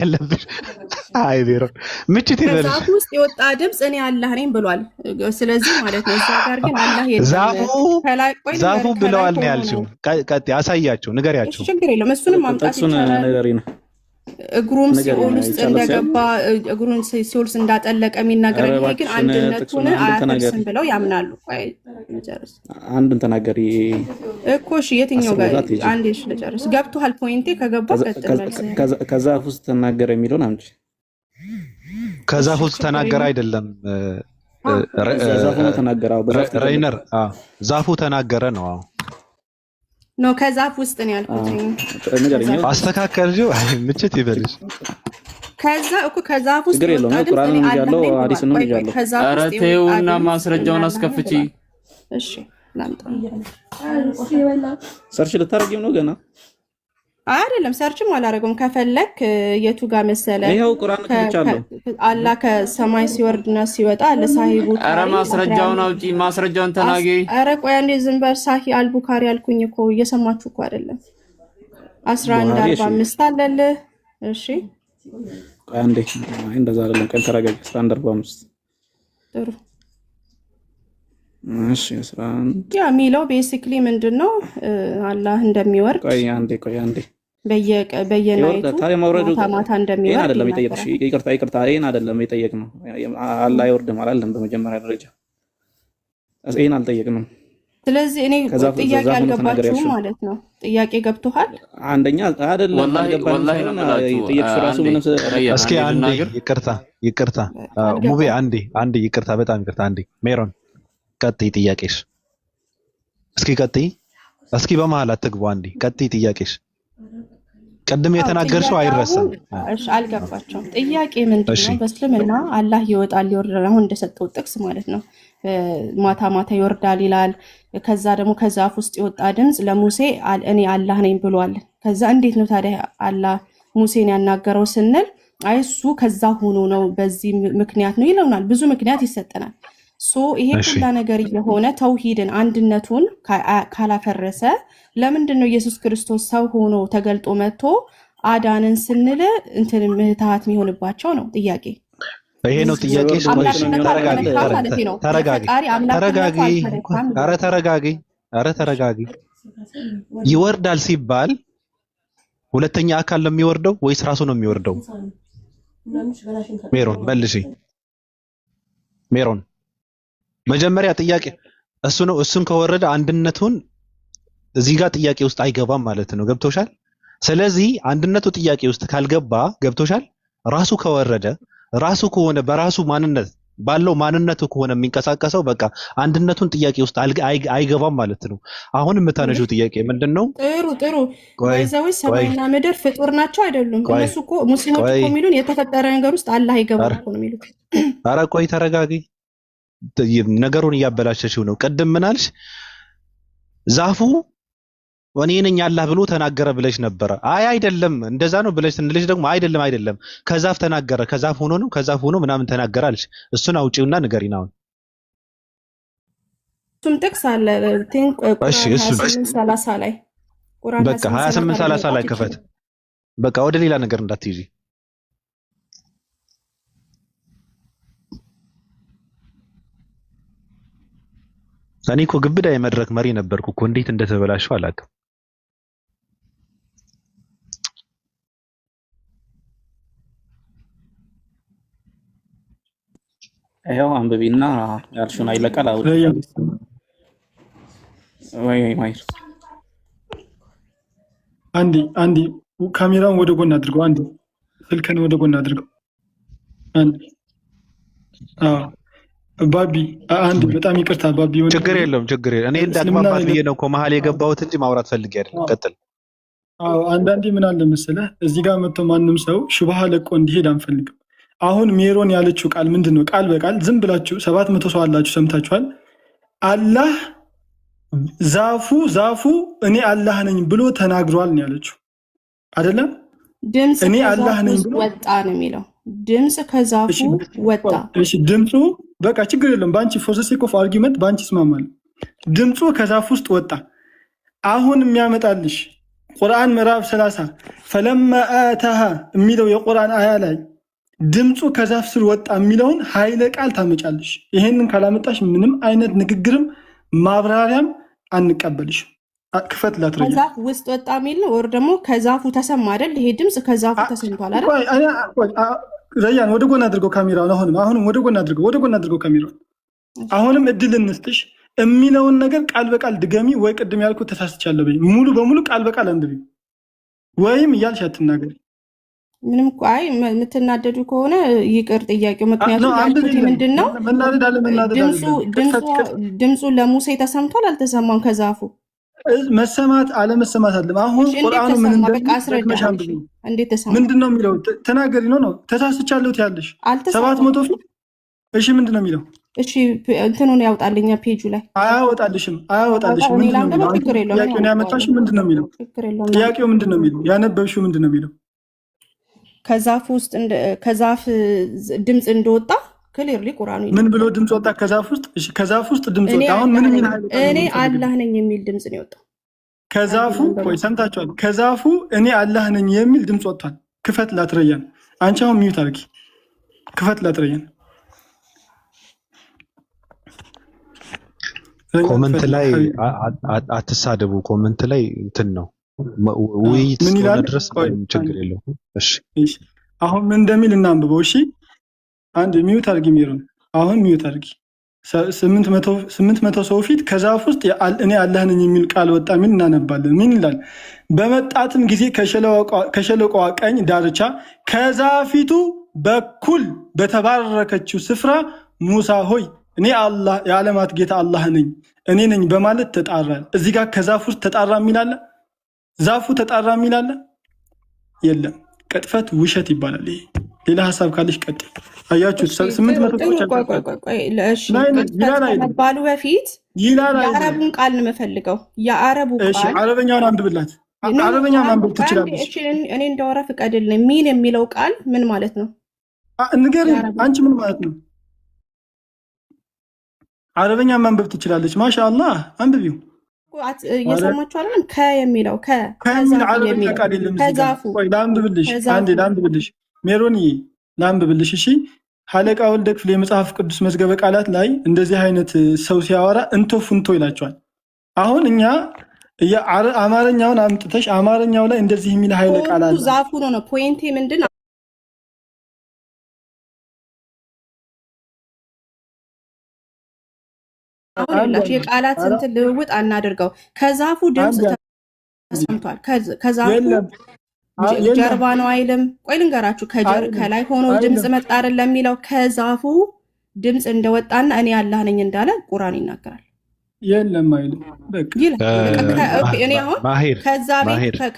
ያለብሽ። አይ ዜሮ ምችት ይበልሽ። ከዛፉ ውስጥ የወጣ ድምፅ እኔ አላህ ነኝ ብሏል። ስለዚህ ማለት ነው እዛ ጋር ግን አላህ የለም። ዛፉ ብለዋል ነው ያልሽው። ቀጥ ያሳያቸው ንገሪያቸው። ችግር የለውም እሱንም ማምጣት ይቻላል። እግሩም ሲኦል ውስጥ እንደገባ እግሩን ሲኦል ውስጥ እንዳጠለቀ የሚናገረን ይሄ ግን አንድነቱን አያፈርስም ብለው ያምናሉ። አንዱን ተናገሪ እኮ እሺ፣ የትኛው ጋር አንዴ እሺ ልጨርስ። ገብቶሃል? ፖይንቴ ከገባ ቀጥል። ከዛፍ ውስጥ ተናገረ የሚለውን አምጪ። ከዛፍ ውስጥ ተናገረ አይደለም ዛፉ ተናገረ። ራይነር ዛፉ ተናገረ ነው። ነው ከዛፍ ውስጥ ነው ያልኩት። አስተካከልጂው። አይ ምችት ይበልሽ። ከዛ እኮ ከዛፍ ውስጥ ነው ቁርአን ነው ያለው ሐዲስ ነው ያለው። ኧረ ተይውና ማስረጃውን አስከፍቺ። እሺ ላምጣ። ሰርች ልታረጊው ነው ገና? አይደለም ሰርችም አላረገውም። ከፈለክ የቱ ጋር መሰለ ይሄው ቁርአን ከቻለው አላህ ከሰማይ ሲወርድና ሲወጣ ለሳሂቡ ኧረ ማስረጃውን አውጪ፣ ማስረጃውን ተናገሪ። ኧረ ቆይ አንዴ ዝም በል። ሳሂ አልቡካሪ አልኩኝ እኮ እየሰማችሁ እኮ አይደለም። 1145 አለለ። እሺ ቆይ አንዴ እንደዛ አይደለም። ቀን ተረጋጊ። 1145 ጥሩ። እሺ 11 ያ ሚለው ቤሲክሊ ምንድነው አላህ እንደሚወርድ ቆይ አንዴ በየናይቱ ማታ እንደሚወርድ አይደለም የጠየቅሽ። ይቅርታ ይሄን አይደለም የጠየቅነው። አላህ ይወርድም አላለም በመጀመሪያ ደረጃ ይሄን አልጠየቅንም። ስለዚህ እኔ ጥያቄ አልገባችሁም ማለት ነው። ጥያቄ ገብቶሃል? አንደኛ አይደለም አልገባንም። ጠየቅሽ ራሱ ምንም። እስኪ አንዴ ይቅርታ ሙቤ አንዴ ይቅርታ፣ በጣም ይቅርታ። አንዴ ሜሮን ቀጥይ ጥያቄሽ። እስኪ በመሃል አትግቡ። አንዴ ቀጥይ ጥያቄሽ። ቀድም የተናገርሽው አይረሳም። እሺ አልገባቸውም። ጥያቄ ምንድነው? በእስልምና አላህ ይወጣል ይወርዳል፣ አሁን እንደሰጠው ጥቅስ ማለት ነው። ማታ ማታ ይወርዳል ይላል። ከዛ ደግሞ ከዛፍ ውስጥ የወጣ ድምፅ ለሙሴ እኔ አላህ ነኝ ብሏል። ከዛ እንዴት ነው ታዲያ አላህ ሙሴን ያናገረው ስንል አይ እሱ ከዛ ሆኖ ነው በዚህ ምክንያት ነው ይለውናል። ብዙ ምክንያት ይሰጠናል። ይሄ ሁላ ነገር የሆነ ተውሂድን አንድነቱን ካላፈረሰ ለምንድን ነው ኢየሱስ ክርስቶስ ሰው ሆኖ ተገልጦ መጥቶ አዳንን ስንል እንትን ምህታት የሚሆንባቸው ነው? ጥያቄ ይሄ ነው ጥያቄሽ። ተረጋጊ። ይወርዳል ሲባል ሁለተኛ አካል ነው የሚወርደው ወይስ ራሱ ነው የሚወርደው? ሜሮን መልሺ። ሜሮን መጀመሪያ ጥያቄ እሱ ነው። እሱን ከወረደ አንድነቱን እዚህ ጋር ጥያቄ ውስጥ አይገባም ማለት ነው። ገብቶሻል? ስለዚህ አንድነቱ ጥያቄ ውስጥ ካልገባ ገብቶሻል? ራሱ ከወረደ ራሱ ከሆነ በራሱ ማንነት ባለው ማንነቱ ከሆነ የሚንቀሳቀሰው በቃ አንድነቱን ጥያቄ ውስጥ አይገባም ማለት ነው። አሁን የምታነሺው ጥያቄ ምንድነው? ጥሩ ወይዘውስ ሰማይና ምድር ፍጡር ናቸው አይደሉም? እነሱ እኮ ሙስሊሞች እኮ የሚሉን የተፈጠረ ነገር ውስጥ አላህ ይገባል እኮ ነው የሚሉት። ኧረ ቆይ ተረጋጊ። ነገሩን እያበላሸሽው ነው። ቅድም ምን አልሽ? ዛፉ እኔ ነኝ አላህ ብሎ ተናገረ ብለሽ ነበረ። አይ አይደለም እንደዛ ነው ብለሽ ስንልሽ ደግሞ አይደለም ከዛፍ ተናገረ፣ ከዛፍ ሆኖ ነው ከዛፍ ሆኖ ምናምን ተናገረ አልሽ። እሱን አውጪውና ንገሪን አሁን። እሱም ጥቅስ አለ እሺ፣ እሱ 28:30 ላይ ቁርአን 28:30 ላይ ከፈት። በቃ ወደ ሌላ ነገር እንዳትይጂ። እኔ እኮ ግብዳ የመድረክ መሪ ነበርኩ እኮ እንዴት እንደተበላሸው አላውቅም። ይሄው አንብቢና ያልሽውን አይለቃል አውጥ ወይ ማይር አንዲ ካሜራውን ወደ ጎን አድርገው። አንዲ ስልክን ወደ ጎን አድርገው። አንዲ ባቢ አንድ በጣም ይቅርታ ባቢ። ችግር የለውም። እኔ እንዳግባባት ብዬ ነው እኮ መሀል የገባሁት እንጂ ማውራት ፈልጌ አይደለም። ቀጥል። አንዳንዴ ምን አለ መሰለህ እዚህ ጋር መጥቶ ማንም ሰው ሽባሃ ለቆ እንዲሄድ አንፈልግም። አሁን ሜሮን ያለችው ቃል ምንድን ነው? ቃል በቃል ዝም ብላችሁ 700 ሰው አላችሁ ሰምታችኋል። አላህ ዛፉ እኔ አላህ ነኝ ብሎ ተናግሯል ነው ያለችው አይደለም? ድምጽ እኔ አላህ ነኝ ብሎ ወጣ ነው የሚለው። ድምጽ ከዛፉ ወጣ። እሺ ድምጹ በቃ ችግር የለም። ባንቺ ፎር ዘ ሴክ ኦፍ አርጊመንት ባንቺ ይስማማል። ድምጹ ከዛፍ ውስጥ ወጣ። አሁን የሚያመጣልሽ ቁርአን ምዕራፍ 30 ፈለማ አታሃ የሚለው የቁርአን አያ ላይ ድምፁ ከዛፍ ስር ወጣ የሚለውን ኃይለ ቃል ታመጫለሽ። ይሄንን ካላመጣሽ ምንም አይነት ንግግርም ማብራሪያም አንቀበልሽም። ክፈት ላትረጂ ከዛፍ ውስጥ ወጣ የሚል ነው ወር ደግሞ ከዛፉ ተሰማ አይደል? ይሄ ድምፅ ከዛፉ ተሰምቷል አይደል? ረያን ወደ ጎን አድርገው ካሜራውን። አሁንም ወደ ጎን አድርገው ካሜራውን። አሁንም እድል እንስጥሽ። የሚለውን ነገር ቃል በቃል ድገሚ፣ ወይ ቅድም ያልኩት ተሳስቻለሁ በይ። ሙሉ በሙሉ ቃል በቃል አንብቢ፣ ወይም እያልሽ አትናገሪ። ምንም አይ የምትናደዱ ከሆነ ይቅር ጥያቄው። ምክንያቱም ያልኩት ምንድን ነው ድምፁ ለሙሴ ተሰምቷል አልተሰማም? ከዛፉ መሰማት አለመሰማት አለም። አሁን ቁርአኑ ምን እንዴት ተሰማ? ምንድን ነው የሚለው? ተናገሪ ነው ተሳስቻለሁ ያለሽ 700 ፊት። እሺ ምንድን ነው የሚለው? እሺ እንትኑን ያውጣልኛ ፔጁ ላይ አያወጣልሽም። ምንድን ነው ጥያቄውን ያመጣሽው? ምንድን ነው የሚለው? ጥያቄው ምንድን ነው የሚለው? ያነበብሽው ምንድን ነው የሚለው? ከዛፍ ውስጥ ከዛፍ ድምፅ እንደወጣ ክሊርሊ ቁርአኑ ምን ብሎ ድምፅ ወጣ? ከዛፍ ውስጥ። እሺ ከዛፍ ውስጥ ድምፅ ወጣ። አሁን ምን እኔ አላህ ነኝ የሚል ድምፅ ነው የወጣው ከዛፉ። ቆይ ሰምታችኋል? ከዛፉ እኔ አላህ ነኝ የሚል ድምፅ ወጥቷል። ክፈት ላትረያን። አንቺ አሁን ሚዩት አድርጊ። ክፈት ላትረያን። ኮመንት ላይ አትሳደቡ። ኮመንት ላይ እንትን ነው ውይይት እስከሆነ ድረስ ችግር የለውም። እሺ አሁን ምን እንደሚል እናንብበው። እሺ አንድ ሚዩት አድርጊ ሜሮን። አሁን ሚዩት አድርጊ። 800 ሰው ፊት ከዛፍ ውስጥ እኔ አላህ ነኝ የሚል ቃል ወጣ የሚል እናነባለን። ምን ይላል? በመጣትም ጊዜ ከሸለቆዋ ቀኝ ዳርቻ ከዛፊቱ በኩል በተባረከችው ስፍራ ሙሳ ሆይ እኔ አላህ የዓለማት ጌታ አላህ ነኝ እኔ ነኝ በማለት ተጣራ። እዚህ ጋር ከዛፍ ውስጥ ተጣራ የሚላለ ዛፉ ተጣራ የሚላለ የለም። ቅጥፈት ውሸት ይባላል። ይሄ ሌላ ሀሳብ ካለሽ ቀጥ አያችሁ። 800 ባሉ በፊት የአረቡን ቃል ነው የምፈልገው። የአረቡ ቃል አረበኛውን አንብብላት። አረበኛ ማንበብ ትችላለች። እኔ እንዳወራ ፍቀድልኝ። ሚን የሚለው ቃል ምን ማለት ነው? ንገሪኝ አንቺ ምን ማለት ነው? አረበኛ ማንበብ ትችላለች። ማሻአላህ አንብቢው። እየሰማችሁ አይደለም? የሚለው ከሚል አረበኛ ቃል የለም። ላንብብልሽ ሜሮንዬ ላንብብልሽ። እሺ ሀለቃ ወልደ ክፍል የመጽሐፍ ቅዱስ መዝገበ ቃላት ላይ እንደዚህ አይነት ሰው ሲያወራ እንቶ ፉንቶ ይላቸዋል። አሁን እኛ አማርኛውን አምጥተሽ አማርኛው ላይ እንደዚህ የሚል ኃይለ ቃል አለ። ዛፉ ነው ፖይንቴ ምንድን ነው? የቃላት እንትን ልውውጥ አናድርገው። ከዛፉ ድምፅ ተሰምቷል። ከዛፉ ጀርባ ነው አይልም። ቆይ ልንገራችሁ። ከላይ ሆኖ ድምፅ መጣ አይደለም የሚለው። ከዛፉ ድምፅ እንደወጣና እኔ አላህ ነኝ እንዳለ ቁርአን ይናገራል። የለም አይልም። እኔ አሁን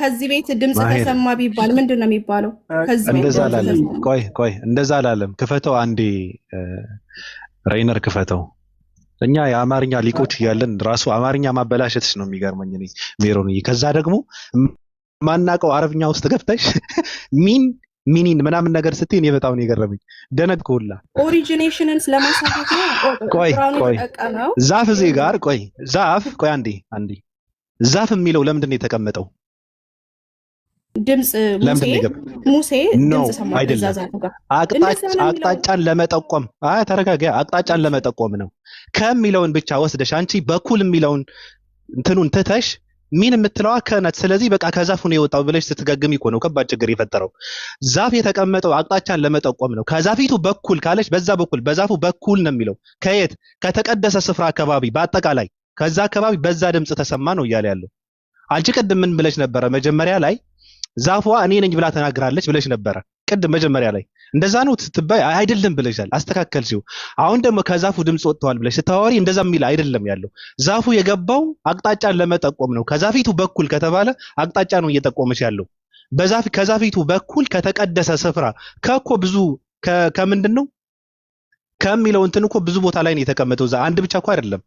ከዚህ ቤት ድምፅ ተሰማ ቢባል ምንድን ነው የሚባለው? ቆይ እንደዛ አላለም። ክፈተው አንዴ ሬይነር ክፈተው። እኛ የአማርኛ ሊቆች እያለን ራሱ አማርኛ ማበላሸትሽ ነው የሚገርመኝ እኔ ሜሮንዬ። ከዛ ደግሞ ማናቀው አረብኛ ውስጥ ገብተሽ ሚኒን ምናምን ነገር ስትይ እኔ በጣም ነው የገረመኝ። ደነግኩላ። ኦሪጂኔሽንን ስለማሳየት ነው። ቆይ ዛፍ እዚህ ጋር ቆይ አንዴ ዛፍ የሚለው ለምንድን ነው የተቀመጠው? ድምፅ ሙሴ ድምፅ ሰማ። አቅጣጫን ለመጠቆም ተረጋጋ። አቅጣጫን ለመጠቆም ነው ከሚለውን ብቻ ወስደሽ አንቺ በኩል የሚለውን እንትኑን ትተሽ ሚን የምትለዋ ከነት። ስለዚህ በቃ ከዛፉ ነው የወጣው ብለሽ ስትገግሚ እኮ ነው ከባድ ችግር የፈጠረው። ዛፍ የተቀመጠው አቅጣጫን ለመጠቆም ነው። ከዛፊቱ በኩል ካለሽ በዛ በኩል በዛፉ በኩል ነው የሚለው። ከየት? ከተቀደሰ ስፍራ አካባቢ በአጠቃላይ ከዛ አካባቢ በዛ ድምፅ ተሰማ ነው እያለ ያለው። አንቺ ቅድም ምን ብለሽ ነበረ? መጀመሪያ ላይ ዛፏ እኔ ነኝ ብላ ተናግራለች ብለሽ ነበረ ቅድም መጀመሪያ ላይ። እንደዛ ነው ስትባይ አይደለም ብለሻል፣ አስተካከልሽው። አሁን ደግሞ ከዛፉ ድምፅ ወጥተዋል ብለሽ ስታወሪ እንደዛ የሚል አይደለም ያለው። ዛፉ የገባው አቅጣጫን ለመጠቆም ነው። ከዛፊቱ በኩል ከተባለ አቅጣጫ ነው እየጠቆመች ያለው። ከዛፊቱ በኩል ከተቀደሰ ስፍራ ከኮ ብዙ ከምንድን ነው ከሚለው እንትን እኮ ብዙ ቦታ ላይ ነው የተቀመጠው። አንድ ብቻ እኮ አይደለም።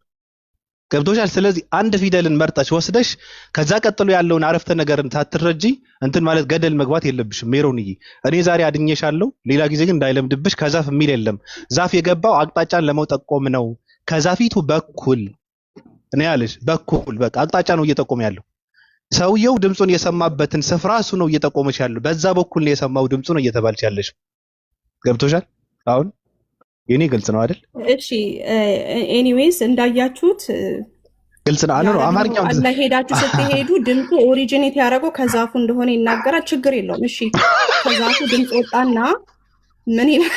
ገብቶሻል? ስለዚህ አንድ ፊደልን መርጠሽ ወስደሽ ከዛ ቀጥሎ ያለውን አረፍተ ነገርን ሳትረጂ እንትን ማለት ገደል መግባት የለብሽም ሜሮንዬ። እኔ ዛሬ አድኜሻለሁ፣ ሌላ ጊዜ ግን እንዳይለምድብሽ። ከዛፍ የሚል የለም። ዛፍ የገባው አቅጣጫን ለመጠቆም ነው። ከዛፊቱ በኩል እኔ ያለሽ በኩል በቃ አቅጣጫ ነው እየጠቆመ ያለው። ሰውየው ድምጹን የሰማበትን ስፍራ እሱ ነው እየጠቆመች ያለው። በዛ በኩል ነው የሰማው ድምጹን እየተባልች ያለሽ። ገብቶሻል? አሁን የኔ ግልጽ ነው አይደል? እሺ ኤኒዌይስ እንዳያችሁት ግልጽ ነው። አሁን አማርኛው አላ ሄዳችሁ ስትሄዱ ድምጹ ኦሪጂኔት ያደረገው ከዛፉ እንደሆነ ይናገራል። ችግር የለውም። እሺ ከዛፉ ድምጽ ወጣና ምን ይላል?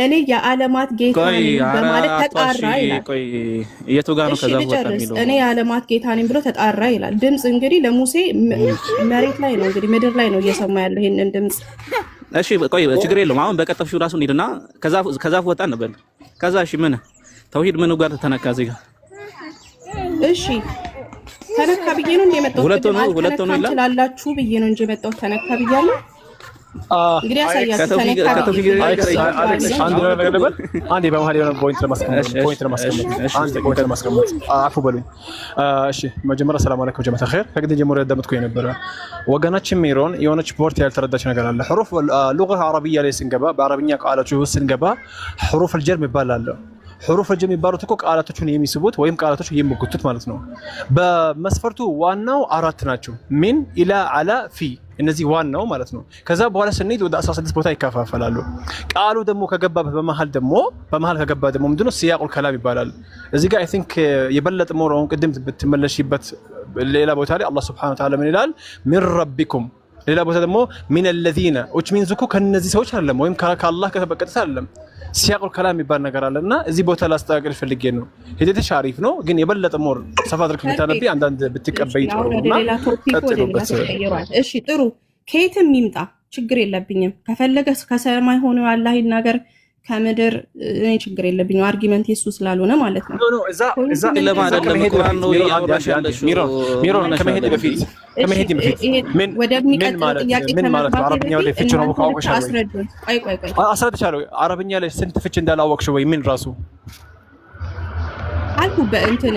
እኔ የዓለማት ጌታ ነኝ በማለት ተጣራ ይላል። ቆይ የቱ ጋር ነው ከዛፉ ወጣ የሚለው? እኔ የዓለማት ጌታ ነኝ ብሎ ተጣራ ይላል። ድምጽ እንግዲህ ለሙሴ መሬት ላይ ነው እንግዲህ ምድር ላይ ነው እየሰማ ያለው ይሄንን ድምጽ። እሺ ቆይ ችግር የለውም። አሁን በቀጠፍሽው ራሱ እንሂድና ከዛፉ ወጣ ነበር። ከዛ እሺ ምን ተውሂድ ምኑ ጋር ተነካ እዚህ ጋር? እሺ ተነካ ብዬ ነው እንደመጣው ትላላችሁ ብዬ ነው እንጂ የመጣው ተነካ ብያለሁ። እንግዲህ ያሳያችሁ ተነካ አንድ ነገር ነበር። አንዴ በመሀል የሆነ ፖይንት ለማስቀመጥ አፉ በሉኝ። እሺ መጀመሪያ ሰላም አለይኩም ጀማዓ ኸይር። ከግድ ጀምሮ ያዳመጥኩኝ ነበር። ወገናችን ሜሮን የሆነች ፖርት ያልተረዳች ነገር አለ። حروف اللغة العربية ላይ ስንገባ በአረብኛ ቃላቶች ውስጥ ስንገባ حروف الجر የሚባል አለ። حروف الجر የሚባሉት እኮ ቃላቶችን የሚስቡት ወይም ቃላቶችን የሚጎቱት ማለት ነው። በመስፈርቱ ዋናው አራት ናቸው። ሚን ኢላ አላ ፊ እነዚህ ዋናው ማለት ነው። ከዛ በኋላ ስንሄድ ወደ 16 ቦታ ይከፋፈላሉ። ቃሉ ደግሞ ከገባበት በመሃል ከገባ ደግሞ ምንድነው ሲያቁል ከላም ይባላል። እዚህ ጋር አይ ቲንክ የበለጠ ሞራውን ቅድም ብትመለሽበት ሌላ ቦታ ላይ አላህ Subhanahu Wa Ta'ala ምን ይላል? ሚን ረቢኩም። ሌላ ቦታ ደግሞ ሚን الذين which means እኮ ከነዚህ ሰዎች አይደለም ወይም ከአላህ ከተበቀጠ አይደለም። ሲያቁል ከላም ይባል ነገር አለና እዚህ ቦታ ላስተካክል ፈልጌ ነው። ሂደትሽ አሪፍ ነው ግን የበለጠ ሞር ሰፋ አድርገሽ ብታነቢ አንዳንድ ብትቀበይ ጥሩ ነውና ቀጥሉበት። እሺ ጥሩ ከየትም ይምጣ ችግር የለብኝም። ከፈለገ ከሰማይ ሆኖ አላህ ይናገር ከምድር እኔ ችግር የለብኝም። አርጊመንት የሱ ስላልሆነ ማለት ነው። ኖ እዛ ለማለት ለቁርአን ነው ያወራሽ ያለሽ ሚሮን ከመሄድ በፊት ወደሚቀጥለው ጥያቄ ማለት በአረብኛው ላይ ፍቺ ነው ካወቅሽ አስረዱኝ። ቆይ አስረድቻለሁ። አረብኛ ላይ ስንት ፍቺ እንዳላወቅሽ ወይ ምን ራሱ አልኩ በእንትን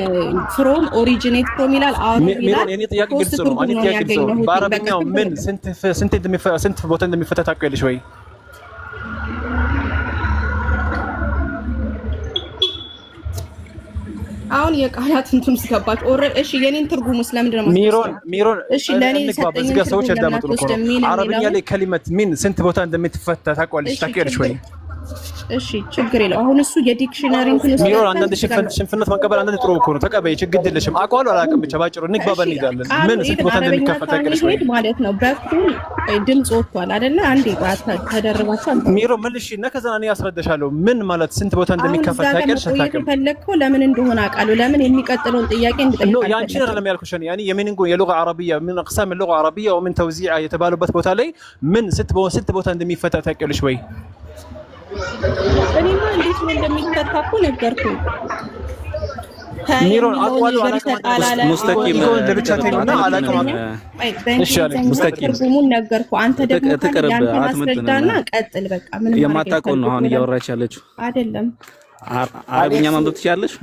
ፍሮም ኦሪጂኔት ፍሮም ይላል። ሚሮን የኔ ጥያቄ ግልጽ ነው። እኔ ጥያቄ ግልጽ ነው። በአረብኛው ምን ስንት ቦታ እንደሚፈታ ታውቂያለሽ ወይ? አሁን የቃላት እንትን ስገባች ኦሬዲ እሺ የኔን ትርጉሙ ስለምንድን ነው ሚሮን እሺ ለኔ ሰጠኝ ሰዎች ያዳምጡ ነው። አረብኛ ላይ ከሊመት ምን ስንት ቦታ እንደምትፈታ ታውቂያለሽ ወይ? እሺ ችግር የለው። አሁን እሱ የዲክሽነሪ እንትን ነው። ሚሮን አንዳንድ ሽንፍነት መቀበል አንዳንድ ጥሩ እኮ ነው። ተቀበይ ችግር የለሽም። አውቀዋለሁ አላውቅም ብቻ ባጭሩ እንግባባ እንሄዳለን። ምን ስንት ቦታ እንደሚከፈት ታውቂያለሽ ወይ ማለት ነው። በኩል ድምጽ ወጥቷል አይደለ? አንዴ ተደረባችሁ ሚሮን መልሽ እና ከዛ እኔ ያስረዳሻለሁ። ምን ማለት ስንት ቦታ እንደሚከፈት ታውቂያለሽ? ታውቂያለሽ ፈለግከው ለምን እንደሆነ አውቃለሁ። ለምን የሚቀጥለውን ጥያቄ እንድጠይቅ ነው ያንቺን አይደለም ያልኩሽ። ያኒ የምን የሉጋ አረቢያ ምን اقسام اللغه العربيه ومن توزيع የተባሉበት ቦታ ላይ ምን ስንት ቦታ እንደሚፈታ ታውቂያለሽ ወይ? እኔማ እንዴት ነው እንደሚፈታ እኮ ነገርኩኝ። ሚሮን አቋሉ ሙስተቂም ለብቻቴና አላቀም። እሺ ሙስተቂም ትርጉሙን ነገርኩ። አንተ ደግሞ ያንተ ማስረዳና ቀጥል። በቃ ምንም የማታውቀው ነው አሁን እያወራች ያለችው አይደለም። አረብኛ ማንበብ ትችያለሽ?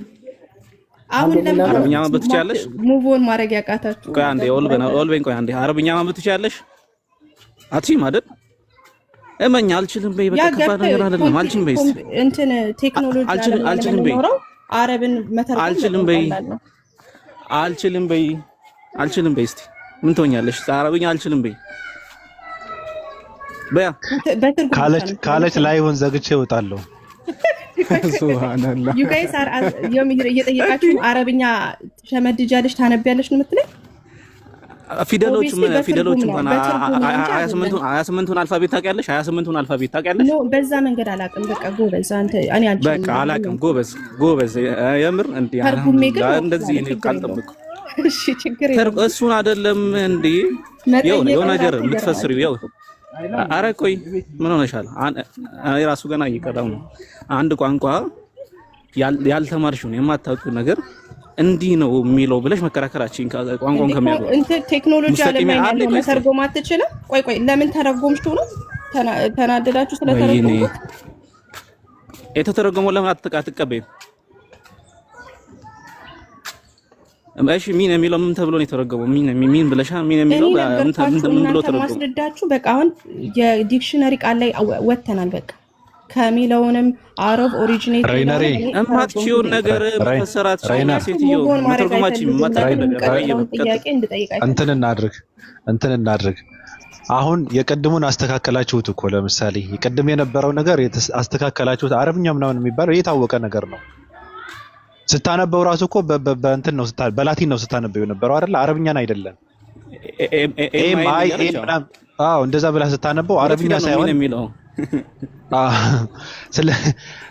አሁን ለምን አረብኛ ማንበብ ትችያለሽ? ሙቭ ኦን ማድረግ ያቃታችሁ? ቆይ አንዴ ኦልበን ቆይ አንዴ አረብኛ ማንበብ ትችያለሽ? አትችይም አይደል? እመኛ አልችልም በይ። በቃ ከባድ ነገር አይደለም። አልችልም በይ። እንትን ቴክኖሎጂ አልችልም በይ። አረብን መተርጎም አልችልም በይ። አልችልም በይ። እስቲ ምን ትሆኛለሽ? አረብኛ አልችልም በይ። በያ ካለች ላይሆን ዘግቼ እወጣለሁ። ሱብሃንአላህ ዩ ጋይስ አር እየጠየቃችሁ አረብኛ ሸመድጃለሽ ታነቢያለሽ ነው የምትለኝ? ፊደሎች እንኳን 28ቱን አልፋቤት ታውቂያለሽ? 28ቱን አልፋቤት ታውቂያለሽ? ኖ በዛ መንገድ አላውቅም። በቃ ጎበዝ አንተ እኔ አልችልም። በቃ አላውቅም። ጎበዝ የምር እንዴ እንደዚህ ነው ካልጠብቁ። እሺ ችግር የለም። እሱን አይደለም እንዴ የሆነ ነገር የምትፈስሪው ያው ኧረ ቆይ ምን ሆነሻል? እኔ ራሱ ገና እየቀዳው ነው። አንድ ቋንቋ ያልተማርሽውን የማታውቂው ነገር እንዲህ ነው የሚለው ብለሽ መከራከራችን ቋንቋውን ከሚያውቀው እንት ቴክኖሎጂ አለማይ ነው መተርጎም አትችልም። ቆይ ለምን ተረጎምሽው ነው? ተናደዳችሁ ስለተረጎምኩ? የተተረጎመው ለምን አትቀበይም? እሺ ሚን የሚለው ምን ተብሎ ነው የተረጎመው? ሚን ብለሻ ሚን የሚለው ምን ብሎ ተረጎመው? ማስረዳችሁ በቃ አሁን የዲክሽነሪ ቃል ላይ ወተናል። በቃ ከሚለውንም አረብ ኦሪጂኔት ሬነሬ እማትችውን ነገር መፈሰራት ሴትዮ መተርጎማችን እንትን እናድርግ። አሁን የቀድሙን አስተካከላችሁት እኮ ለምሳሌ የቀድም የነበረው ነገር አስተካከላችሁት። አረብኛ ምናምን የሚባለው የታወቀ ነገር ነው። ስታነበው ራሱ እኮ በእንትን ነው በላቲን ነው ስታነበው የነበረው አይደል? አረብኛን አይደለም። አዎ እንደዛ ብላ ስታነበው አረብኛ ሳይሆን የሚለው።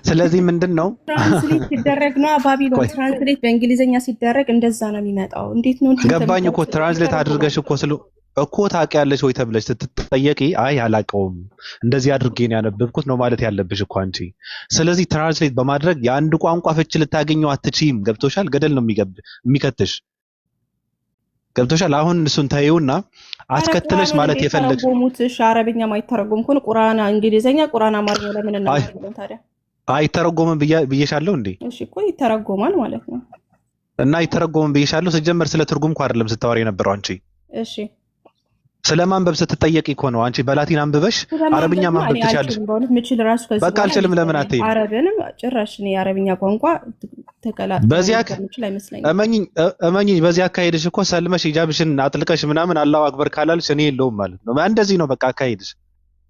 ስለዚህ ምንድነው ትራንስሌት ሲደረግ ነው ባቢሎን ትራንስሌት በእንግሊዘኛ ሲደረግ እንደዛ ነው የሚመጣው። እንዴት ነው ገባኝ እኮ ትራንስሌት አድርገሽ እኮ ታውቂያለሽ ወይ ተብለሽ ስትጠየቂ አይ አላውቀውም እንደዚህ አድርጌ ነው ያነበብኩት ነው ማለት ያለብሽ እኮ አንቺ። ስለዚህ ትራንስሌት በማድረግ የአንድ ቋንቋ ፍች ልታገኘው አትችይም። ገብቶሻል? ገደል ነው የሚከትሽ። ገብቶሻል? አሁን እሱን ታዩና አስከትለሽ ማለት የፈለግሽ ሙትሽ አረብኛ ማይተረጎም ከሆነ ቁርአን እንግሊዘኛ ቁርአን አማርኛ ለምን እናደርጋለን ታዲያ? አይተረጎምም ብዬሻለሁ እንዴ? እሺ እኮ ይተረጎማል ማለት ነው። እና አይተረጎምም ብዬሻለሁ። ሲጀመር ስለ ትርጉም እኮ አይደለም ስታወሪ የነበረው አንቺ። እሺ ስለማንበብ ስትጠየቂ እኮ ነው። አንቺ በላቲን አንብበሽ አረብኛ ማንበብ ትችያለሽ። በቃ አልችልም ለምን አትይም? አረብንም ጭራሽ ነው የአረብኛ ቋንቋ እመኚኝ በዚህ አካሄድሽ እኮ ሰልመሽ ሂጃብሽን አጥልቀሽ ምናምን አላሁ አክበር ካላልሽ እኔ የለውም ማለት ነው። እንደዚህ ነው በቃ አካሄድሽ።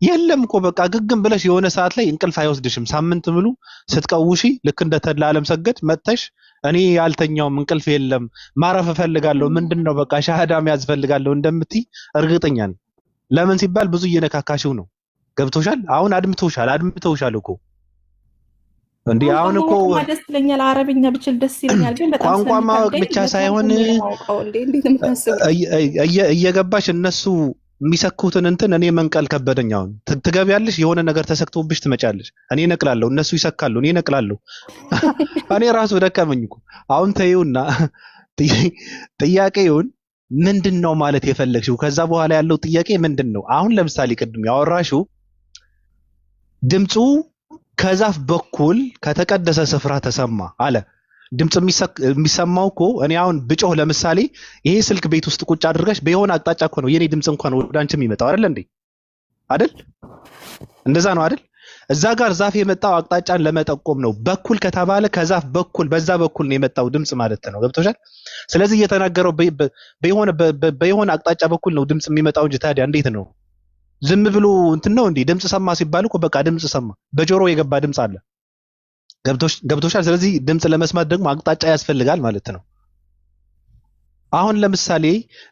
የለም እኮ በቃ ግግም ብለሽ የሆነ ሰዓት ላይ እንቅልፍ አይወስድሽም። ሳምንት ሙሉ ስትቀውሺ ልክ እንደ ተድላ ዓለም ሰገድ መጥተሽ እኔ ያልተኛውም እንቅልፍ የለም ማረፍ እፈልጋለሁ ምንድነው በቃ ሻሃዳ መያዝ እፈልጋለሁ እንደምትይ እርግጠኛ ነኝ። ለምን ሲባል ብዙ እየነካካሽው ነው። ገብቶሻል? አሁን አድምተውሻል እኮ እንዴ። አሁን እኮ ደስ ይለኛል አረብኛ ብችል ደስ ይለኛል፣ ግን በጣም ቋንቋ ማወቅ ብቻ ሳይሆን እየገባሽ እነሱ የሚሰኩትን እንትን እኔ መንቀል ከበደኝ። አሁን ትገቢያለሽ የሆነ ነገር ተሰክቶብሽ ትመጫለሽ። እኔ እነቅላለሁ፣ እነሱ ይሰካሉ፣ እኔ እነቅላለሁ። እኔ ራሱ ደከመኝ እኮ። አሁን ተይውና ጥያቄውን ምንድነው ማለት የፈለግሽው? ከዛ በኋላ ያለው ጥያቄ ምንድነው? አሁን ለምሳሌ ቅድም ያወራሽው ድምፁ ከዛፍ በኩል ከተቀደሰ ስፍራ ተሰማ አለ። ድምጽ የሚሰማው እኮ እኔ አሁን ብጮህ ለምሳሌ ይሄ ስልክ ቤት ውስጥ ቁጭ አድርገሽ በየሆነ አቅጣጫ እኮ ነው የኔ ድምጽ እንኳን ወደ አንቺ የሚመጣው አይደል እንዴ? አይደል? እንደዛ ነው አይደል? እዛ ጋር ዛፍ የመጣው አቅጣጫን ለመጠቆም ነው። በኩል ከተባለ ከዛፍ በኩል በዛ በኩል ነው የመጣው ድምጽ ማለት ነው። ገብቶሻል? ስለዚህ እየተናገረው በየሆነ አቅጣጫ በኩል ነው ድምጽ የሚመጣው እንጂ ታዲያ እንዴት ነው ዝም ብሎ እንትን ነው እንዴ? ድምጽ ሰማ ሲባል እኮ በቃ ድምጽ ሰማ፣ በጆሮ የገባ ድምጽ አለ። ገብቶሻል? ስለዚህ ድምጽ ለመስማት ደግሞ አቅጣጫ ያስፈልጋል ማለት ነው። አሁን ለምሳሌ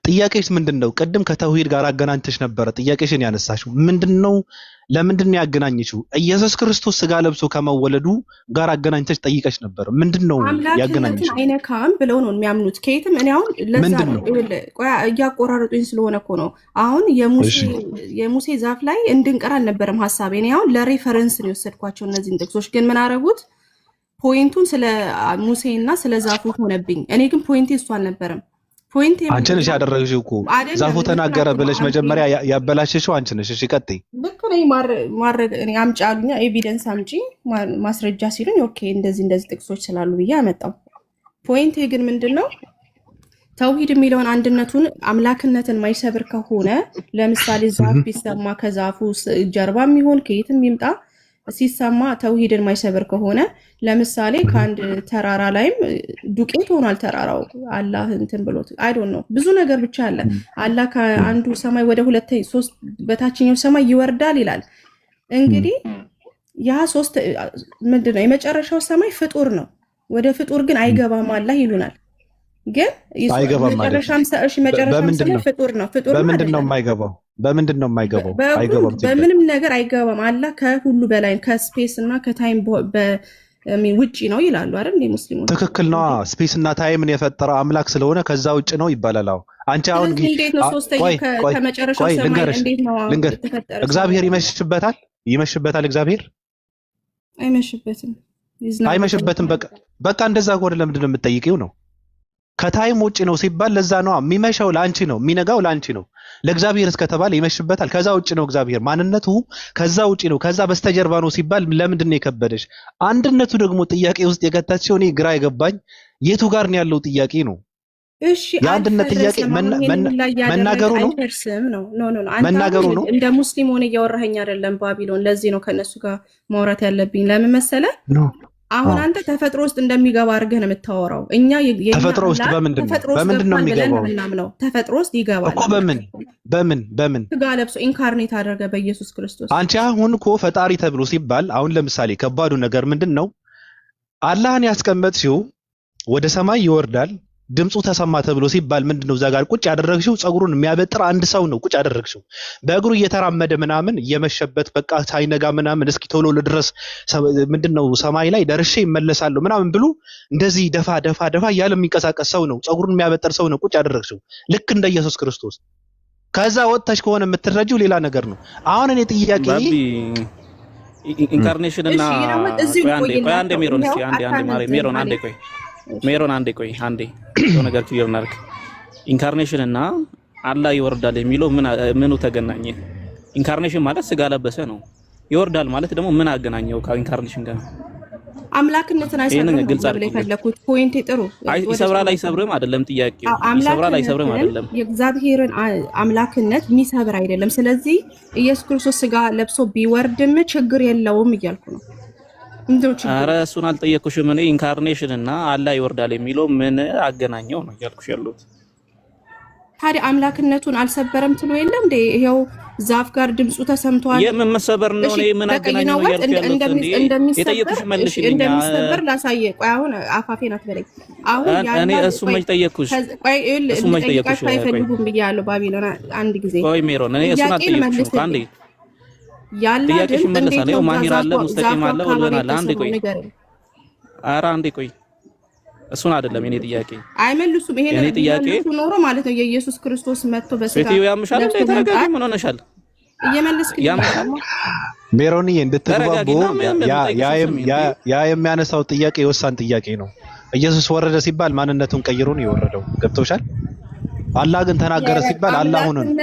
ጥያቄሽ ምንድነው? ቅድም ከተውሂድ ጋር አገናኝተሽ ነበረ ጥያቄሽን ያነሳሽው ምንድነው? ለምንድነው ያገናኘሽው? ኢየሱስ ክርስቶስ ስጋ ለብሶ ከመወለዱ ጋር አገናኝተሽ ጠይቀሽ ነበር። ምንድነው ያገናኘሽው? አይነካም ብለው ነው የሚያምኑት። ከየትም እኔ አሁን ለዛ ነው እያቆራረጡኝ ስለሆነ እኮ ነው። አሁን የሙሴ ዛፍ ላይ እንድንቀር አልነበረም ሀሳቤ። እኔ አሁን ለሬፈረንስ ነው የወሰድኳቸው እነዚህን ጥቅሶች። ግን ምን አረጉት? ፖይንቱን ስለ ሙሴ እና ስለ ዛፉ ሆነብኝ። እኔ ግን ፖይንቴ እሱ አልነበረም። አንቺ ነሽ ያደረግሽው እኮ ዛፉ ተናገረ ብለሽ መጀመሪያ ያበላሽሽው አንቺ ነሽ። እሺ ቀጥይ። ልክ ነኝ። ማድረግ እኔ አምጪ አሉኝ፣ ኤቪደንስ አምጪ ማስረጃ ሲሉኝ ኦኬ እንደዚህ ጥቅሶች ስላሉ ብዬ አመጣው። ፖይንቴ ግን ምንድነው? ተውሂድ የሚለውን አንድነቱን አምላክነትን ማይሰብር ከሆነ ለምሳሌ ዛፍ ቢሰማ ከዛፉ ጀርባ የሚሆን ከየትም ይምጣ ሲሰማ ተውሂድን ማይሰብር ከሆነ ለምሳሌ ከአንድ ተራራ ላይም ዱቄት ሆኗል ተራራው አላህ እንትን ብሎት አይ ዶንት ኖ ብዙ ነገር ብቻ አለ። አላህ ከአንዱ ሰማይ ወደ ሶስት በታችኛው ሰማይ ይወርዳል ይላል። እንግዲህ ያ ሶስት ምንድነው? የመጨረሻው ሰማይ ፍጡር ነው። ወደ ፍጡር ግን አይገባም አላህ ይሉናል። ግን አይገባም ማለት መጨረሻው ፍጡር ነው። ፍጡር በምንድነው የማይገባው? በምንድነው የማይገባው? አይገባም። በምንም ነገር አይገባም። አላህ ከሁሉ በላይ ከስፔስ እና ከታይም ውጪ ነው ይላሉ አይደል? ሙስሊሞች ትክክል ነው። ስፔስ እና ታይምን የፈጠረ አምላክ ስለሆነ ከዛ ውጪ ነው ይባላል። አንቺ አሁን እንዴት ነው ሶስተኛው ከመጨረሻው ሰማይ እንዴት ነው የተፈጠረው? እግዚአብሔር ይመሽበታል። እግዚአብሔር አይመሽበትም። በቃ እንደዛ ከሆነ ለምንድን ነው የምትጠይቂው ነው? ከታይም ውጪ ነው ሲባል ለዛ ነው የሚመሻው ለአንቺ ነው፣ የሚነጋው ለአንቺ ነው። ለእግዚአብሔር እስከተባለ ይመሽበታል። ከዛ ውጪ ነው እግዚአብሔር ማንነቱ ከዛ ውጪ ነው፣ ከዛ በስተጀርባ ነው ሲባል ለምንድን ነው የከበደሽ? አንድነቱ ደግሞ ጥያቄ ውስጥ የከተትሽው እኔ ግራ የገባኝ የቱ ጋር ነው ያለው ጥያቄ ነው። እሺ የአንድነት ጥያቄ መናገሩ ነው መናገሩ ነው። እንደ ሙስሊም ሆነ እያወራኸኝ አይደለም ባቢሎን። ለዚህ ነው ከነሱ ጋር ማውራት ያለብኝ። ለምን መሰለህ? አሁን አንተ ተፈጥሮ ውስጥ እንደሚገባ አድርገህ ነው የምታወራው። እኛ ተፈጥሮ ውስጥ በምንድን ነው የሚገባው? ተፈጥሮ ውስጥ ይገባል እኮ በምን ስጋ ለብሶ ኢንካርኔት አደረገ በኢየሱስ ክርስቶስ። አንቺ አሁን እኮ ፈጣሪ ተብሎ ሲባል አሁን ለምሳሌ ከባዱ ነገር ምንድን ነው? አላህን ያስቀመጥሽው ወደ ሰማይ ይወርዳል ድምፁ ተሰማ ተብሎ ሲባል ምንድነው እዛ ጋር ቁጭ ያደረግሽው? ጸጉሩን የሚያበጥር አንድ ሰው ነው ቁጭ ያደረግሽው። በእግሩ እየተራመደ ምናምን እየመሸበት በቃ ሳይነጋ ምናምን እስኪ ቶሎ ልድረስ ምንድነው ሰማይ ላይ ደርሼ ይመለሳለሁ ምናምን ብሎ እንደዚህ ደፋ እያለ የሚንቀሳቀስ ሰው ነው። ጸጉሩን የሚያበጥር ሰው ነው ቁጭ ያደረግሽው ልክ እንደ ኢየሱስ ክርስቶስ። ከዛ ወጥተሽ ከሆነ የምትረጂው ሌላ ነገር ነው። አሁን እኔ ጥያቄ ኢንካርኔሽን እና አንዴ ሜሮን አንዴ ቆይ የሆነ ነገር ክሊር እናድርግ። ኢንካርኔሽን እና አላህ ይወርዳል የሚለው ምኑ ተገናኘ? ኢንካርኔሽን ማለት ስጋ ለበሰ ነው። ይወርዳል ማለት ደግሞ ምን አገናኘው ከኢንካርኔሽን ጋር? አምላክነትን አይሰብርም ብለ የፈለኩት ፖይንት ጥሩ። ይሰብራል አይሰብርም አይደለም ጥያቄው። ይሰብራል አይሰብርም አይደለም። የእግዚአብሔርን አምላክነት የሚሰብር አይደለም። ስለዚህ ኢየሱስ ክርስቶስ ስጋ ለብሶ ቢወርድም ችግር የለውም እያልኩ ነው። ኧረ እሱን አልጠየኩሽም። እኔ ኢንካርኔሽን እና አላህ ይወርዳል የሚለው ምን አገናኘው ነው ያልኩሽ ያለሁት። ታዲያ አምላክነቱን አልሰበረም ትሎ የለ እንዴ? ይሄው ዛፍ ጋር ድምፁ ተሰምቷል። የመሰበር ነው እኔ ምን አገናኘው ነው ያልኩሽ ያለሁት። የጠየኩሽ መልሽልኝ። እንደሚሰበር ላሳየ። ቆይ አሁን አፋፌን አትበለኝ። አሁን ያለው እኔ እሱ መች ጠየኩሽ? ቆይ እሱ መች ጠየኩሽ? አይፈልጉም ብያለሁ ባቢሎን አንድ ጊዜ። ቆይ ሜሮን እኔ እሱን አልጠየኩሽም አንዴ ጥያቄሽ መለሳ ነው። ማሂር አለ ሙስተቂም አለ ወለና አለ። አንዴ ቆይ ኧረ አንዴ ቆይ እሱን አይደለም የኔ ጥያቄ። አይመልሱም። ይሄን ጥያቄ ኖሮ ማለት ነው የኢየሱስ ክርስቶስ መጥቶ በስጋ ሴትዮ ያምሻል እንዴ? ተረጋጊ። ምን ሆነሻል? እየመለስክ ያምሻል ሜሮንዬ እንድትግባቡ ያ የሚያነሳው ጥያቄ የወሳን ጥያቄ ነው። ኢየሱስ ወረደ ሲባል ማንነቱን ቀይሮ ነው የወረደው። ገብቶሻል? አላህ ግን ተናገረ ሲባል አላህ ሆነ ነው።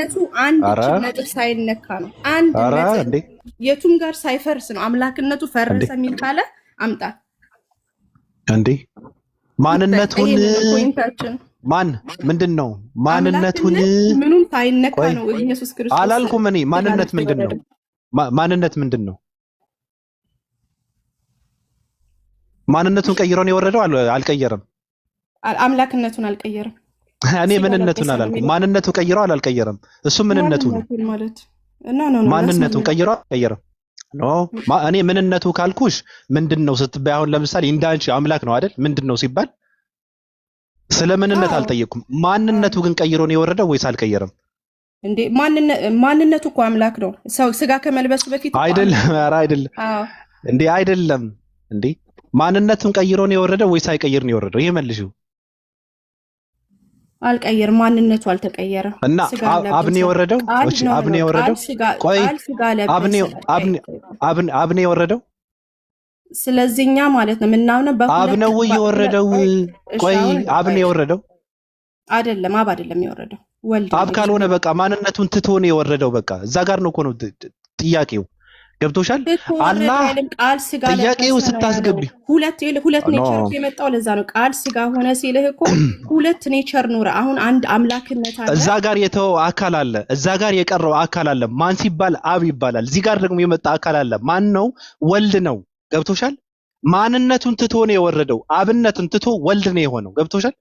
አንድ ነጥብ ሳይነካ ነው። አንድ ነጥብ የቱም ጋር ሳይፈርስ ነው። አምላክነቱ ፈረሰ የሚል ካለ አምጣ እንዴ። ማንነቱን ማን ምንድነው? ማንነቱን ምኑም ሳይነካ ነው ኢየሱስ ክርስቶስ አላልኩም እኔ። ማንነት ምንድነው? ማንነት ምንድነው? ማንነቱን ቀይሮ ነው የወረደው። አልቀየረም። አምላክነቱን አልቀየረም። እኔ ምንነቱን አላልኩም። ማንነቱ ቀይሮ አልቀየረም። እሱ ምንነቱ ነው ማለት ማንነቱን ቀይሮ አልቀየረም። እኔ ምንነቱ ካልኩሽ ምንድነው ስትባይ፣ አሁን ለምሳሌ እንዳንቺ አምላክ ነው አይደል? ምንድነው ሲባል ስለ ምንነት አልጠየቅኩም። ማንነቱ ግን ቀይሮ ነው የወረደው ወይስ አልቀየረም? እንዴ ማንነቱ እኮ አምላክ ነው። ሰው ስጋ ከመልበሱ በፊት አይደለም። ኧረ አይደለም እንዴ አይደለም እንዴ። ማንነቱን ቀይሮ ነው የወረደው ወይስ ሳይቀይር ነው የወረደው? ይሄ መልሽው። አልቀየር ማንነቱ አልተቀየረም። እና አብኔ የወረደው አብኔ የወረደው ቆይ አብኔ የወረደው ስለዚህኛ ማለት ነው ምናምን አብነው የወረደው ቆይ አብኔ የወረደው አይደለም። አብ አይደለም የወረደው ወልድ። አብ ካልሆነ በቃ ማንነቱን ትቶ ነው የወረደው። በቃ እዛ ጋር ነው እኮ ነው ጥያቄው። ገብቶሻል? አላህ ቃል ስጋ ጥያቄው ስታስገቢ ሁለት ኔቸር የመጣው ለዛ ነው። ቃል ስጋ ሆነ ሲልህ እኮ ሁለት ኔቸር ኖረ። አሁን አንድ አምላክነት አለ፣ እዛ ጋር የተወው አካል አለ፣ እዛ ጋር የቀረው አካል አለ። ማን ሲባል አብ ይባላል። እዚህ ጋር ደግሞ የመጣ አካል አለ። ማን ነው? ወልድ ነው። ገብቶሻል? ማንነቱን ትቶ ነው የወረደው። አብነትን ትቶ ወልድ ነው የሆነው። ገብቶሻል?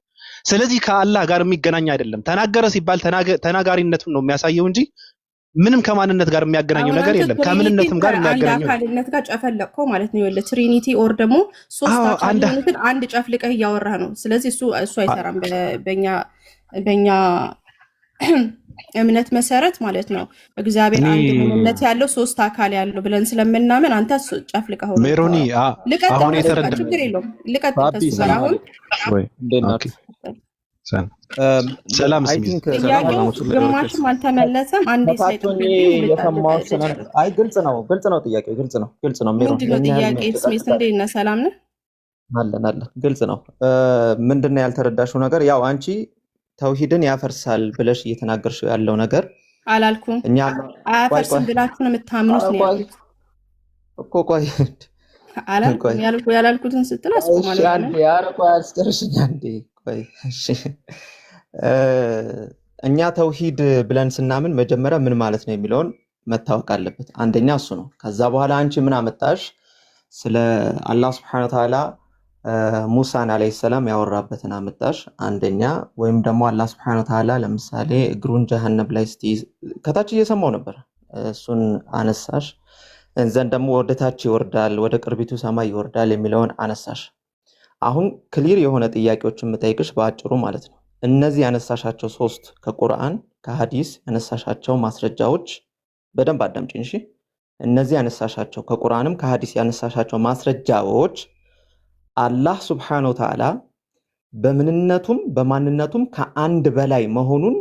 ስለዚህ ከአላህ ጋር የሚገናኝ አይደለም። ተናገረ ሲባል ተናጋሪነቱን ነው የሚያሳየው እንጂ ምንም ከማንነት ጋር የሚያገናኘው ነገር የለም። ከምንነትም ጋር የሚያገናኘው አካልነት ጋር ጨፈለቀው ማለት ነው። ይወለ ትሪኒቲ ኦር ደግሞ ሶስት አካልነትን አንድ ጨፍልቀህ እያወራህ ነው። ስለዚህ እሱ አይሰራም በእኛ እምነት መሰረት ማለት ነው። እግዚአብሔር አንድ ምንነት ያለው ሶስት አካል ያለው ብለን ስለምናምን አንተ ጨፍልቀህ ነው ሜሮኒ። አሁን የተረዳ ችግር የለውም። ልቀጥል ከሱ ጋር አሁን ወይ እንደናት ሰላም ስሚት ግማሽም አልተመለሰም። አንዴ ሳይጠብቅ አይ ግልጽ ነው ጥያቄው ግልጽ ነው ምንድነው ጥያቄ? ስሚት እንዴት ነህ? ሰላም ነህ? አለን ግልጽ ነው። ምንድነው ያልተረዳሽው ነገር? ያው አንቺ ተውሂድን ያፈርሳል ብለሽ እየተናገርሽ ያለው ነገር አላልኩም። እኛ አያፈርስም ብላችሁ ነው የምታምኑት ነው ያልኩት እኮ። ቆይ አላልኩም ያላልኩትን ስትል አስቆማለሁ። እሺ አንዴ ያርቆ አስጨርሽኝ አንዴ። ቆይ እሺ እኛ ተውሂድ ብለን ስናምን መጀመሪያ ምን ማለት ነው የሚለውን መታወቅ አለበት። አንደኛ እሱ ነው። ከዛ በኋላ አንቺ ምን አመጣሽ? ስለ አላህ Subhanahu Wa Ta'ala ሙሳን አለይሂ ሰላም ያወራበትን አመጣሽ አንደኛ። ወይም ደግሞ አላህ Subhanahu Wa Ta'ala ለምሳሌ እግሩን ጀሃነም ላይ ከታች እየሰማው ነበር፣ እሱን አነሳሽ። እንዘን ደግሞ ወደታች ይወርዳል፣ ወደ ቅርቢቱ ሰማይ ይወርዳል የሚለውን አነሳሽ። አሁን ክሊር የሆነ ጥያቄዎችን የምጠይቅሽ በአጭሩ ማለት ነው። እነዚህ ያነሳሻቸው 3 ከቁርአን ከሐዲስ ያነሳሻቸው ማስረጃዎች በደንብ አዳምጪኝ እሺ። እነዚህ ያነሳሻቸው ከቁርአንም ከሐዲስ ያነሳሻቸው ማስረጃዎች አላህ Subhanahu Wa Ta'ala በምንነቱም በማንነቱም ከአንድ በላይ መሆኑን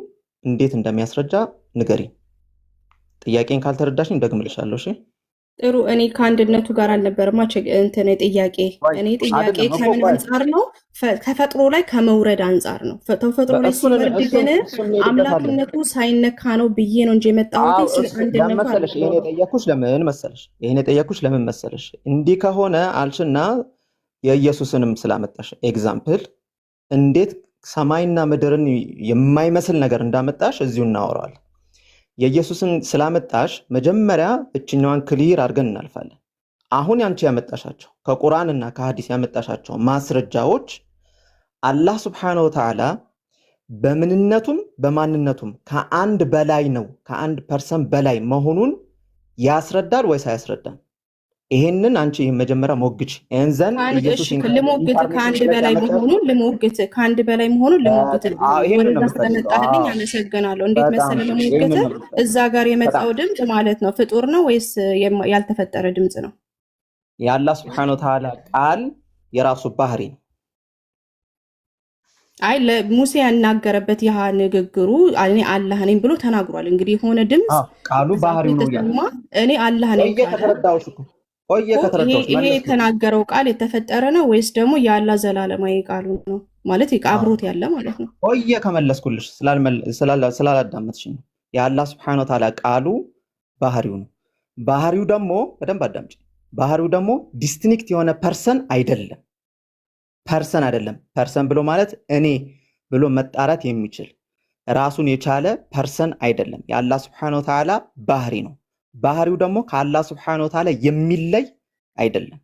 እንዴት እንደሚያስረዳ ንገሪ። ጥያቄን ካልተረዳሽኝ ደግምልሻለሁ እሺ። ጥሩ እኔ ከአንድነቱ ጋር አልነበረማ እንትን ጥያቄ እኔ ጥያቄ ከምን አንፃር ነው? ተፈጥሮ ላይ ከመውረድ አንፃር ነው። ተፈጥሮ ላይ ሲወርድ ግን አምላክነቱ ሳይነካ ነው ብዬ ነው እንጂ የመጣሁት ስለ አንድነቱ መሰለሽ። ይሄን የጠየኩሽ ለምን መሰለሽ? እንዲህ ከሆነ አልሽና የኢየሱስንም ስላመጣሽ ኤግዛምፕል እንዴት ሰማይና ምድርን የማይመስል ነገር እንዳመጣሽ እዚሁ እናወራዋለን። የኢየሱስን ስላመጣሽ መጀመሪያ እችኛዋን ክሊር አድርገን እናልፋለን። አሁን ያንቺ ያመጣሻቸው ከቁርአንና ከሐዲስ ያመጣሻቸው ማስረጃዎች አላህ Subhanahu Wa Ta'ala በምንነቱም በማንነቱም ከአንድ በላይ ነው፣ ከአንድ ፐርሰን በላይ መሆኑን ያስረዳል ወይስ አያስረዳም? ይሄንን አንቺ መጀመሪያ ሞግች እንዘን ኢየሱስ ልሞግት ከአንድ በላይ መሆኑን ልሞግት ከአንድ በላይ መሆኑን ልሞግት ወደዛ ስለመጣልኝ አመሰግናለሁ። እንዴት መሰለ ልሞግት እዛ ጋር የመጣው ድምጽ ማለት ነው ፍጡር ነው ወይስ ያልተፈጠረ ድምጽ ነው? የአላህ Subhanahu Wa Ta'ala ቃል የራሱ ባህሪ ነው። አይ ለሙሴ ያናገረበት ያ ንግግሩ እኔ አላህ ነኝ ብሎ ተናግሯል። እንግዲህ የሆነ ድምጽ ቃሉ ባህሪ ነው ያለው እኔ አላህ ነኝ ከተረዳውሽ እኮ ይሄ የተናገረው ቃል የተፈጠረ ነው ወይስ ደግሞ የአላህ ዘላለማዊ ቃሉ ነው? ማለት አብሮት ያለ ማለት ነው። ከመለስኩልሽ ስላላዳመጥሽኝ ነው። የአላህ Subhanahu Wa Ta'ala ቃሉ ባህሪው ነው። ባህሪው ደግሞ በደንብ አዳምጪ። ባህሪው ደግሞ ዲስቲንክት የሆነ ፐርሰን አይደለም። ፐርሰን ብሎ ማለት እኔ ብሎ መጣራት የሚችል ራሱን የቻለ ፐርሰን አይደለም። የአላህ Subhanahu Wa Ta'ala ባህሪ ነው። ባህሪው ደግሞ ከአላህ Subhanahu Wa Ta'ala የሚለይ አይደለም።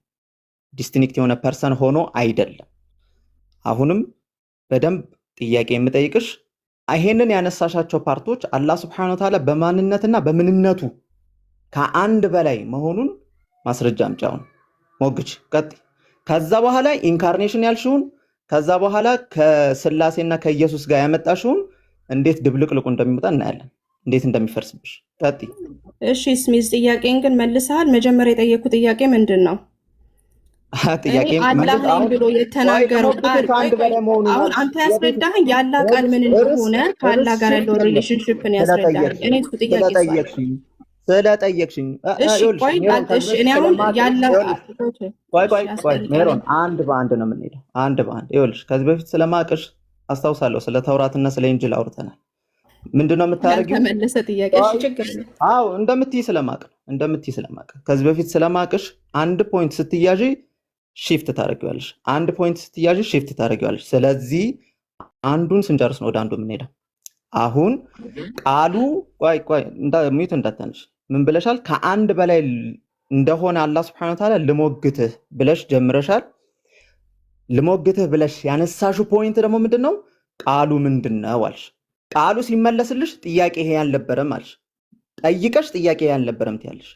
ዲስቲንክት የሆነ ፐርሰን ሆኖ አይደለም። አሁንም በደንብ ጥያቄ የምጠይቅሽ ይሄንን ያነሳሻቸው ፓርቶች አላህ Subhanahu Wa Ta'ala በማንነትና በምንነቱ ከአንድ በላይ መሆኑን ማስረጃ አምጪውን ሞግች ቀጥ። ከዛ በኋላ ኢንካርኔሽን ያልሽውን ከዛ በኋላ ከስላሴና ከኢየሱስ ጋር ያመጣሽውን እንዴት ድብልቅልቁ እንደሚመጣ እናያለን፣ እንዴት እንደሚፈርስብሽ ቀጥ። እሺ ስሚዝ ጥያቄን ግን መልሰሃል። መጀመሪያ የጠየኩ ጥያቄ ምንድን ነው? ጥያቄ አላህ ነኝ ብሎ የተናገረው ቃል አሁን አንተ ያስረዳኸኝ የአላህ ቃል ምን እንደሆነ ከአላህ ጋር ያለው ሪሌሽንሺፕን ያስረዳኸኝ። እኔ እሱ ጥያቄ ስለጠየቅሽኝ እሺ እኔ አሁን ያላህ ቆይ ሜሮን አንድ በአንድ ነው የምንሄደው። አንድ በአንድ ይኸውልሽ፣ ከዚህ በፊት ስለማቅሽ አስታውሳለሁ። ስለ ተውራትና ስለ ኢንጂል አውርተናል። ምንድነው የምታረጊው? ተመለሰ ጥያቄ። እሺ ችግር ነው። አዎ እንደምትይ ስለማቅ ከዚህ በፊት ስለማቅሽ አንድ ፖይንት ስትያዢ ሺፍት ታደርጊዋለሽ፣ አንድ ፖይንት ስትያዢ ሺፍት ታደርጊዋለሽ። ስለዚህ አንዱን ስንጨርስ ነው ወደ አንዱ የምንሄደው። አሁን ቃሉ ቆይ ሚዩት እንዳታነሽ ምን ብለሻል? ከአንድ በላይ እንደሆነ አላህ Subhanahu Wa Ta'ala ልሞግትህ ብለሽ ጀምረሻል። ልሞግትህ ብለሽ ያነሳሹ ፖይንት ደግሞ ምንድነው? ቃሉ ምንድነው አልሽ። ቃሉ ሲመለስልሽ ጥያቄ ይሄ ያልነበረም አልሽ። ጠይቀሽ ጥያቄ ያልነበረም ትያለሽ።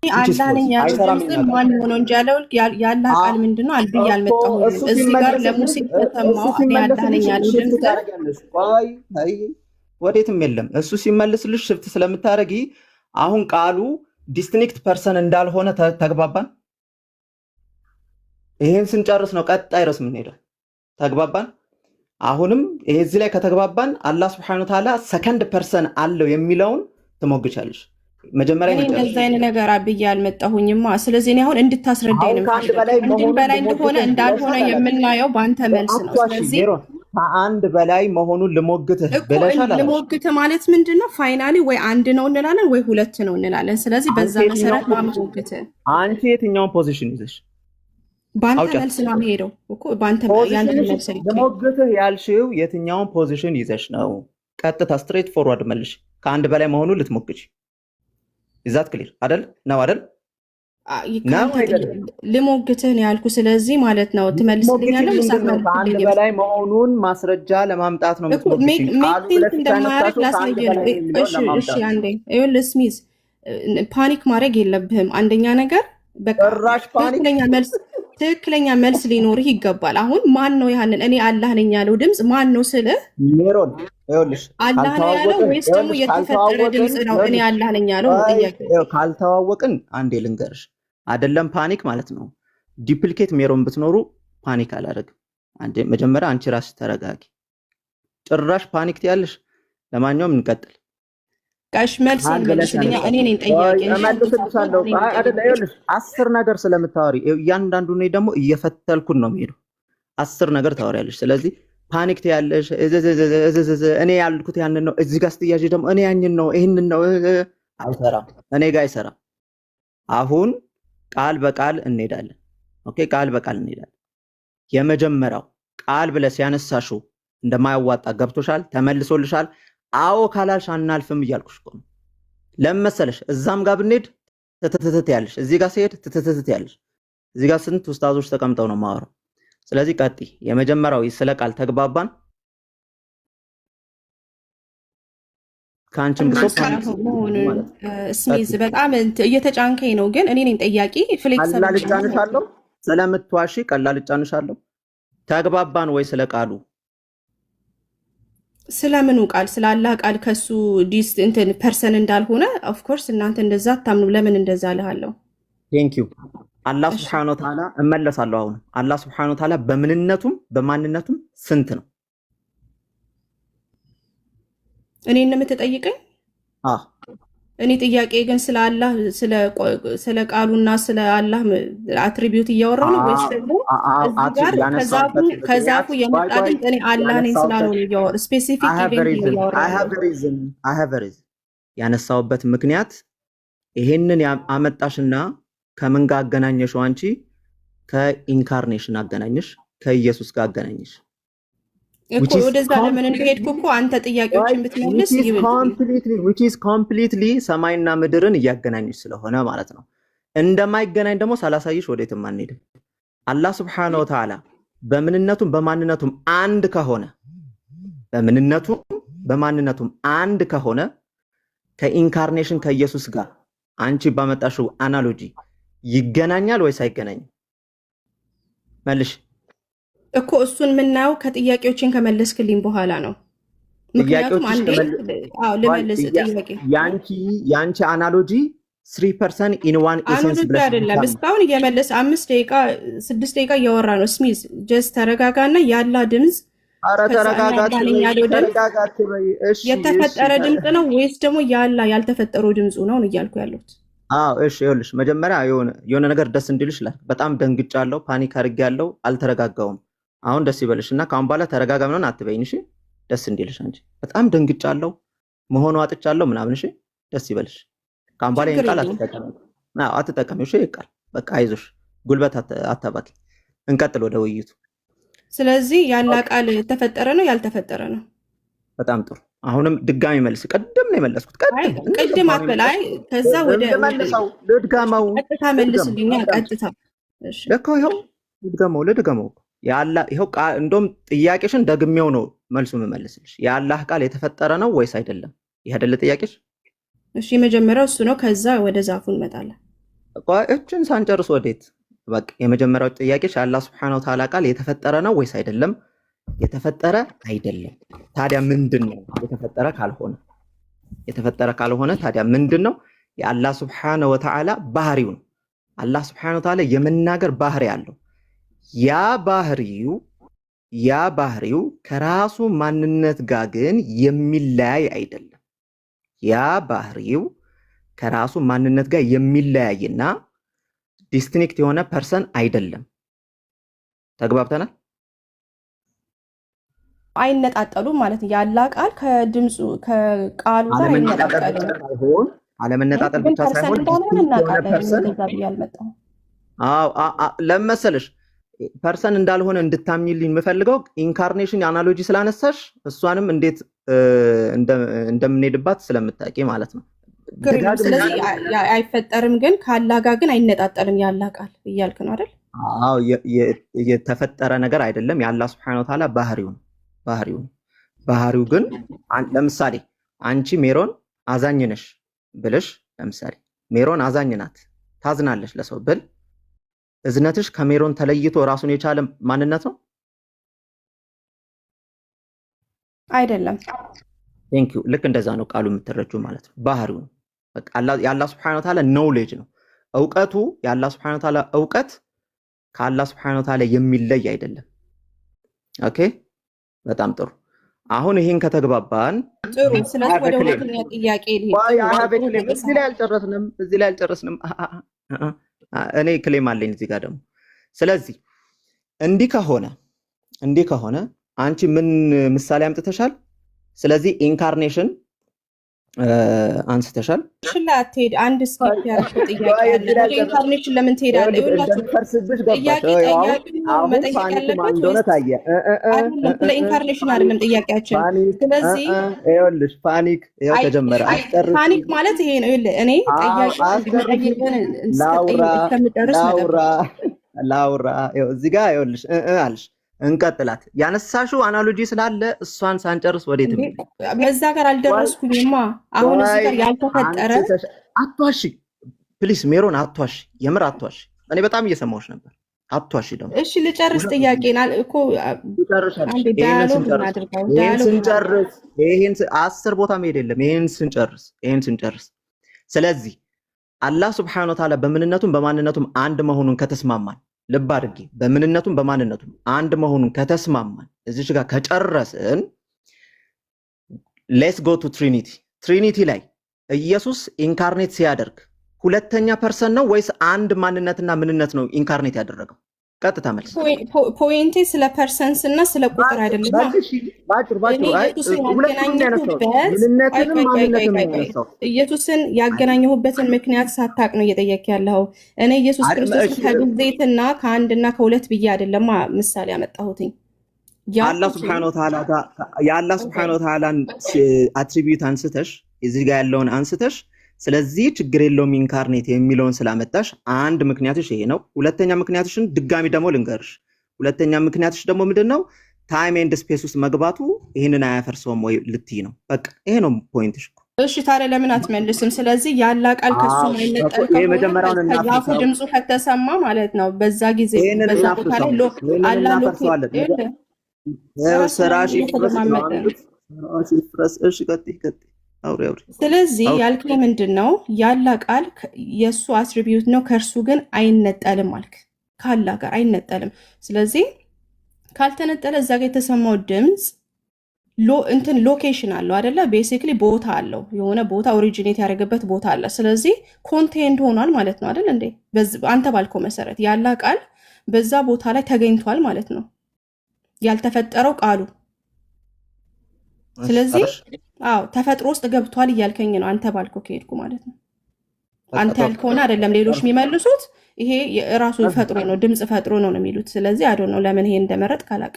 አላህ ነኝ ያለው ማን ነው እንጂ ያላህ ቃል ምንድነው? አልብይ ያልመጣው እዚህ ጋር ለሙሴ ተተማው አላህ ነኝ ያለው ወዴትም የለም። እሱ ሲመልስልሽ ሽፍት ስለምታረጊ አሁን ቃሉ ዲስቲንክት ፐርሰን እንዳልሆነ ተግባባን። ይሄን ስንጨርስ ነው ቀጣይ ርዕስ የምንሄደው። ተግባባን? አሁንም ይሄ እዚህ ላይ ከተግባባን አላህ Subhanahu Wa Ta'ala ሰከንድ ፐርሰን አለው የሚለውን ትሞግቻለሽ። መጀመሪያ እንደዛ አይነት ነገር አብዬ አልመጣሁኝማ። ስለዚህ እኔ አሁን እንድታስረዳኝ ነው። ከአንድ በላይ እንደሆነ እንዳልሆነ የምናየው በአንተ መልስ ነው። ስለዚህ ከአንድ በላይ መሆኑን ልሞግትህ ብለሻል። ልሞግትህ ማለት ምንድነው? ፋይናሊ ወይ አንድ ነው እንላለን ወይ ሁለት ነው እንላለን። ስለዚህ በዛ መሰረት ማሞግትህ አንቺ የትኛውን ፖዚሽን ይዘሽ በአንተ መልስ ነው የምሄደው እኮ በአንተ ያንተ መልስ ነው። ለሞግትህ ያልሽው የትኛውን ፖዚሽን ይዘሽ ነው? ቀጥታ ስትሬት ፎርዋርድ መልሽ። ከአንድ በላይ መሆኑን ልትሞግች ይዛት ክሊር አይደል ነው አይደል? ልሞግትህ ነው ያልኩ። ስለዚህ ማለት ነው ትመልስልኛለህ። ከአንድ በላይ መሆኑን ማስረጃ ለማምጣት ነው ሜክቲንግ እንደማያደርግ ላሳየህ ነው። እሺ አንዴ ይኸውልህ ስሚዝ ፓኒክ ማድረግ የለብህም። አንደኛ ነገር በቃ ትክክለኛ መልስ ሊኖርህ ይገባል። አሁን ማን ነው ያንን እኔ አላህ ነኝ ያለው ድምፅ ማን ነው ስልህ ሜሮን ይኸውልሽ አላህ ነው ያለው ወይስ ደግሞ የተፈጠረ ድምፅ ነው? እኔ አላህ ነኝ ያለው ጥያቄ። ካልተዋወቅን አንዴ ልንገርሽ፣ አይደለም ፓኒክ ማለት ነው ዲፕሊኬት ሜሮን ብትኖሩ ፓኒክ አላደርግም። አንዴ መጀመሪያ አንቺ ራስሽ ተረጋጊ። ጭራሽ ፓኒክ ትያለሽ። ለማንኛውም እንቀጥል። ጋሽ መልስ መልስልኛ። እኔ ነኝ ጠያቂ እመልስልሻለሁ። አይደል ይኸውልሽ 10 ነገር ስለምታወሪ እያንዳንዱ ነው ደግሞ እየፈተልኩን ነው የምሄደው። 10 ነገር ታወሪያለሽ። ስለዚህ ፓኒክ ትያለሽ። እኔ ያልኩት ያንን ነው። እዚህ ጋር ስትያዥ ደግሞ እኔ ያንን ነው ይሄንን ነው። አይሰራም፣ እኔ ጋር አይሰራም። አሁን ቃል በቃል እንሄዳለን። ኦኬ፣ ቃል በቃል እንሄዳለን። የመጀመሪያው ቃል ብለሽ ያነሳሽው እንደማያዋጣ ገብቶሻል፣ ተመልሶልሻል። አዎ ካላልሽ አናልፍም እያልኩሽ እኮ ነው። ለምን መሰለሽ እዛም ጋር ብንሄድ ትትትት ያለሽ፣ እዚህ ጋር ሲሄድ ትትትት ያለሽ። እዚህ ጋር ስንት ኡስታዞች ተቀምጠው ነው የማወራው። ስለዚህ ቀጥይ። የመጀመሪያው ስለ ቃል ተግባባን። ካንቺም ብሶ ስሚዝ በጣም እየተጫንከኝ ነው፣ ግን እኔ ነኝ ጠያቂ። ፍሌክስ ቀላልጫንሻለሁ፣ ስለምትዋሺ ቀላልጫንሻለሁ። ተግባባን ወይ ስለ ቃሉ? ስለምኑ ቃል? ስለ አላህ ቃል ከሱ ዲስ እንትን ፐርሰን እንዳልሆነ ኦፍ ኮርስ እናንተ እንደዛ አታምኑ። ለምን እንደዛ አልሃለሁ? ቴንክ ዩ አላህ Subhanahu Wa Ta'ala እመለሳለሁ። አሁን አላህ Subhanahu Wa Ta'ala በምንነቱም በማንነቱም ስንት ነው? እኔን ነው የምትጠይቀኝ? እኔ ጥያቄ ግን ስለ አላህ ስለ ቃሉና ስለ አላህ አትሪቢዩት እያወራሁ ነው ወይስ ደግሞ ከዛፉ የመጣ ድምፅ እኔ አላህ ነኝ ስላለው እያወራሁ ስፔሲፊክ ኢቨንት እያወራሁ ያነሳውበት ምክንያት ይሄንን አመጣሽና ከምን ጋር አገናኘሽው? አንቺ ከኢንካርኔሽን አገናኘሽ፣ ከኢየሱስ ጋር አገናኘሽ። እኮ ወደዛ ለምን እንደሄድኩ እኮ አንተ ጥያቄዎችን ብትመልስ which is completely ሰማይና ምድርን እያገናኘሽ ስለሆነ ማለት ነው። እንደማይገናኝ ደግሞ ሳላሳይሽ ወዴትም አንሄድም። አላህ Subhanahu Wa Ta'ala በምንነቱም በማንነቱም አንድ ከሆነ በማንነቱም አንድ ከሆነ ከኢንካርኔሽን ከኢየሱስ ጋር አንቺ ባመጣሽው አናሎጂ ይገናኛል ወይስ አይገናኝም? መልሽ እኮ እሱን የምናየው ከጥያቄዎችን ከመለስክልኝ በኋላ ነው። ምክንያቱም አንዴ ልመልስ ጥያቄ ያንቺ አናሎጂ 3% in one essence ብለሽ አይደለም እስካሁን እየመለስ 5 ደቂቃ 6 ደቂቃ እያወራ ነው። ስሚዝ ጀስት ተረጋጋና ያላ ድምጽ የተፈጠረ ድምጽ ነው ወይስ ደግሞ ያላ ያልተፈጠረው ድምጹ ነው እያልኩ ያለሁት? እሺ ይኸውልሽ መጀመሪያ የሆነ ነገር ደስ እንዲልሽ በጣም ደንግጫለሁ፣ ፓኒክ አድርጌያለሁ፣ አልተረጋጋውም። አሁን ደስ ይበልሽና ካሁን በኋላ ተረጋጋ ምናምን አትበይኝ እሺ። ደስ እንዲልሽ አንቺ በጣም ደንግጫለሁ መሆኑ አጥቻለሁ ምናምን እሺ። ደስ ይበልሽ። ካሁን በኋላ ይሄን ቃል አትጠቀሚ እሺ። ቃል በቃ አይዞሽ፣ ጉልበት አታባኪ። እንቀጥል ወደ ውይይቱ። ስለዚህ ያላ ቃል ተፈጠረ ነው ያልተፈጠረ ነው? በጣም ጥሩ። አሁንም ድጋሚ መልስ። ቀደም ነው የመለስኩት። ቀደም አትበላይ። ከዛ ወደ ልድጋመው። ቀጥታ መልስልኝ። ቀጥታ እሺ። ለካ ይሄው ልድጋመው ያላ ይሄው እንደውም ጥያቄሽን ደግሜው ነው መልሱ የምመልስልሽ። የአላህ ቃል የተፈጠረ ነው ወይስ አይደለም? ይሄ አይደለ ጥያቄሽ? እሺ የመጀመሪያው እሱ ነው። ከዛ ወደ ዛፉ እንመጣለን። እችን ሳንጨርስ ወዴት? በቃ የመጀመሪያው ጥያቄሽ አላህ Subhanahu Wa Ta'ala ቃል የተፈጠረ ነው ወይስ አይደለም? የተፈጠረ አይደለም። ታዲያ ምንድነው? የተፈጠረ ካልሆነ ታዲያ ምንድነው? የአላህ Subhanahu Wa Ta'ala ባህሪው ነው። አላህ Subhanahu Wa Ta'ala የመናገር ባህሪ አለው። ያ ባህሪው ከራሱ ማንነት ጋር ግን የሚለያይ አይደለም። ያ ባህሪው ከራሱ ማንነት ጋር የሚለያይና ዲስቲንክት የሆነ ፐርሰን አይደለም። ተግባብተናል? አይነጣጠሉም ማለት ነው። ያላ ቃል ከድምጹ ከቃሉ ጋር አይነጣጠሉም። አለመነጣጠል ብቻ ሳይሆን ፐርሰን ለመሰለሽ ፐርሰን እንዳልሆነ እንድታምኝልኝ የምፈልገው ኢንካርኔሽን አናሎጂ ስላነሳሽ እሷንም እንዴት እንደምንሄድባት ስለምታውቂ ማለት ነው። ስለዚህ አይፈጠርም ግን ከአላህ ጋር ግን አይነጣጠልም ያላህ ቃል እያልክ ነው አይደል? አዎ የተፈጠረ ነገር አይደለም። የአላህ Subhanahu Wa Ta'ala ባህሪው ግን ለምሳሌ አንቺ ሜሮን አዛኝ ነሽ ብለሽ ለምሳሌ ሜሮን አዛኝ ናት ታዝናለሽ ለሰው ብል እዝነትሽ ከሜሮን ተለይቶ ራሱን የቻለ ማንነት ነው አይደለም? ቴንክ ዩ። ልክ እንደዛ ነው ቃሉ የምትረጁ ማለት ነው። ባህሪው ነው በቃ የአላህ Subhanahu Wa Ta'ala ኖሌጅ ነው እውቀቱ። የአላህ Subhanahu Wa Ta'ala እውቀት ከአላህ Subhanahu Wa Ta'ala የሚለይ አይደለም። ኦኬ በጣም ጥሩ። አሁን ይሄን ከተግባባን ጥሩ። ስለዚህ ወደ ሁለተኛ ጥያቄ ልሂድ። እዚህ ላይ አልጨረስንም። እኔ ክሌም አለኝ እዚህ ጋር ደግሞ። ስለዚህ እንዲህ ከሆነ አንቺ ምን ምሳሌ አምጥተሻል? ስለዚህ ኢንካርኔሽን አንስተሻል። ሽላ አትሄድ። አንድ ስኪፕ ያደረገው ጥያቄ አለ። ወደ ኢንካርኔሽን ለምን ትሄዳለህ? ይኸውላችሁ ጥያቄ መጠየቅ ያለበት ለኢንካርኔሽን አይደለም ጥያቄያችን። ስለዚህ ይኸውልሽ ፓኒክ ተጀመረ። ፓኒክ ማለት ይሄ ነው። ይኸውልህ እኔ ጠያቂን እስከምጨርስ ላውራ እዚህ ጋር ይኸውልሽ አልሽ እንቀጥላት። ያነሳሽው አናሎጂ ስላለ እሷን ሳንጨርስ ወዴት ነው? በዛ ጋር አልደረስኩኝማ። አሁን እዚህ ጋር ያልተፈጠረ አትዋሺ ፕሊስ ሜሮን አትዋሺ፣ የምር አትዋሺ። እኔ በጣም እየሰማሁሽ ነበር። አትዋሺ ደግሞ። እሺ ልጨርስ ጥያቄን እኮ ስንጨርስ ይሄን 10 ቦታ መሄድ የለም። ይሄን ስንጨርስ ስለዚህ አላህ Subhanahu Wa Ta'ala በምንነቱም በማንነቱም አንድ መሆኑን ከተስማማን ልብ አድርጊ፣ በምንነቱም በማንነቱም አንድ መሆኑን ከተስማማን እዚች ጋር ከጨረስን ሌትስ ጎ ቱ ትሪኒቲ ላይ ኢየሱስ ኢንካርኔት ሲያደርግ ሁለተኛ ፐርሰን ነው ወይስ አንድ ማንነትና ምንነት ነው ኢንካርኔት ያደረገው? ቀጥታ መልስ። ፖይንቴ ስለ ፐርሰንስ እና ስለ ቁጥር አይደለም። ኢየሱስን ያገናኘሁበትን ምክንያት ሳታቅ ነው እየጠየቅ ያለው። እኔ ኢየሱስ ክርስቶስ ከጊዜትና ከአንድና ከሁለት ብዬ አይደለም ምሳሌ ያመጣሁትኝ። የአላህ Subhanahu Wa Ta'ala አትሪቢዩት አንስተሽ እዚህ ጋር ያለውን አንስተሽ ስለዚህ ችግር የለውም ኢንካርኔት የሚለውን ስላመጣሽ አንድ ምክንያትሽ ይሄ ነው። ሁለተኛ ምክንያትሽን ድጋሚ ደግሞ ልንገርሽ። ሁለተኛ ምክንያትሽ ደግሞ ምንድነው? ታይም ኤንድ ስፔስ ውስጥ መግባቱ ይሄንን አያፈርሰውም ወይ ልትይ ነው። በቃ ይሄ ነው ፖይንትሽ። እሺ ታዲያ ለምን አትመልስም? ስለዚህ ያላ ቃል ከሱ ማይነጠል ከዛፉ ድምፁ ከተሰማ ማለት ነው በዛ ጊዜ በዛ ቦታ ላይ አላህ ስራሽ ይፍረስ። እሺ ቀጥይ። ስለዚህ ያልከው ምንድነው? ያላ ቃል የሱ አትሪቢዩት ነው ከእርሱ ግን አይነጠልም አልክ። ካላ ጋር አይነጠልም። ስለዚህ ካልተነጠለ እዛ ጋር የተሰማው ድምፅ እንትን ሎኬሽን አለው አይደለ? ቤሲክሊ ቦታ አለው። የሆነ ቦታ ኦሪጂኔት ያደረገበት ቦታ አለ። ስለዚህ ኮንቴንት ሆኗል ማለት ነው አይደል እንዴ? አንተ ባልከው መሰረት ያላ ቃል በዛ ቦታ ላይ ተገኝቷል ማለት ነው። ያልተፈጠረው ቃሉ ስለዚህ ተፈጥሮ ውስጥ ገብቷል እያልከኝ ነው። አንተ ባልከው ከሄድኩ ማለት ነው። አንተ ያልከውና አይደለም ሌሎች የሚመልሱት። ይሄ ራሱ ፈጥሮ ነው፣ ድምጽ ፈጥሮ ነው የሚሉት። ስለዚህ አዶ ነው ለምን ይሄ እንደመረጥ ካላቀ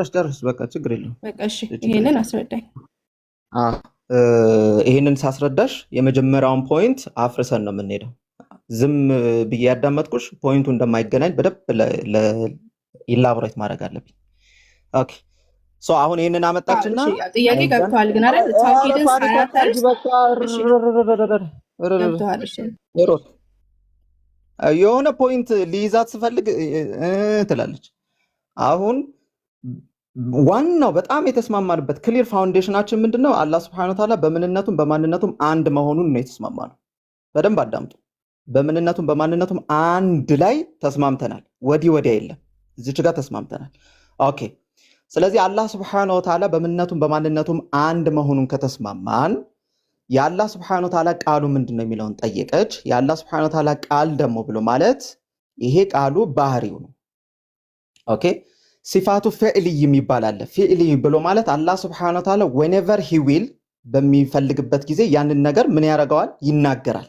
ጨርስ በቃ ችግር የለውም። በቃ እሺ ይሄንን አስረዳኝ። ይሄንን ሳስረዳሽ የመጀመሪያውን ፖይንት አፍርሰን ነው የምንሄደው። ዝም ብዬ ያዳመጥኩሽ ፖይንቱ እንደማይገናኝ በደንብ ኢላቦሬት ማድረግ አለብኝ። ኦኬ ሶ አሁን ይሄንን አመጣችና ጥያቄ ገብቷል ግን አይደል? ታውቂድን ሳያተርስ ገብቷል። እሺ የሆነ ፖይንት ሊይዛት ስፈልግ ትላለች። አሁን ዋናው በጣም የተስማማንበት ክሊር ፋውንዴሽናችን ምንድነው? አላህ Subhanahu Wa Ta'ala በምንነቱም በማንነቱም አንድ መሆኑን ነው የተስማማነው። በደንብ አዳምጡ። በምንነቱም በማንነቱም አንድ ላይ ተስማምተናል። ወዲያ የለም። እዚች ጋር ተስማምተናል። ኦኬ ስለዚህ አላህ Subhanahu Wa Ta'ala በምንነቱም በማንነቱም አንድ መሆኑን ከተስማማን የአላህ Subhanahu Wa Ta'ala ቃሉ ምንድነው የሚለውን ጠየቀች። የአላህ Subhanahu Wa Ta'ala ቃል ደግሞ ብሎ ማለት ይሄ ቃሉ ባህሪው ነው። ኦኬ ሲፋቱ ፊዕልይ የሚባል አለ። ፊዕልይ ብሎ ማለት አላህ Subhanahu Wa Ta'ala whenever he will በሚፈልግበት ጊዜ ያንን ነገር ምን ያደርገዋል? ይናገራል።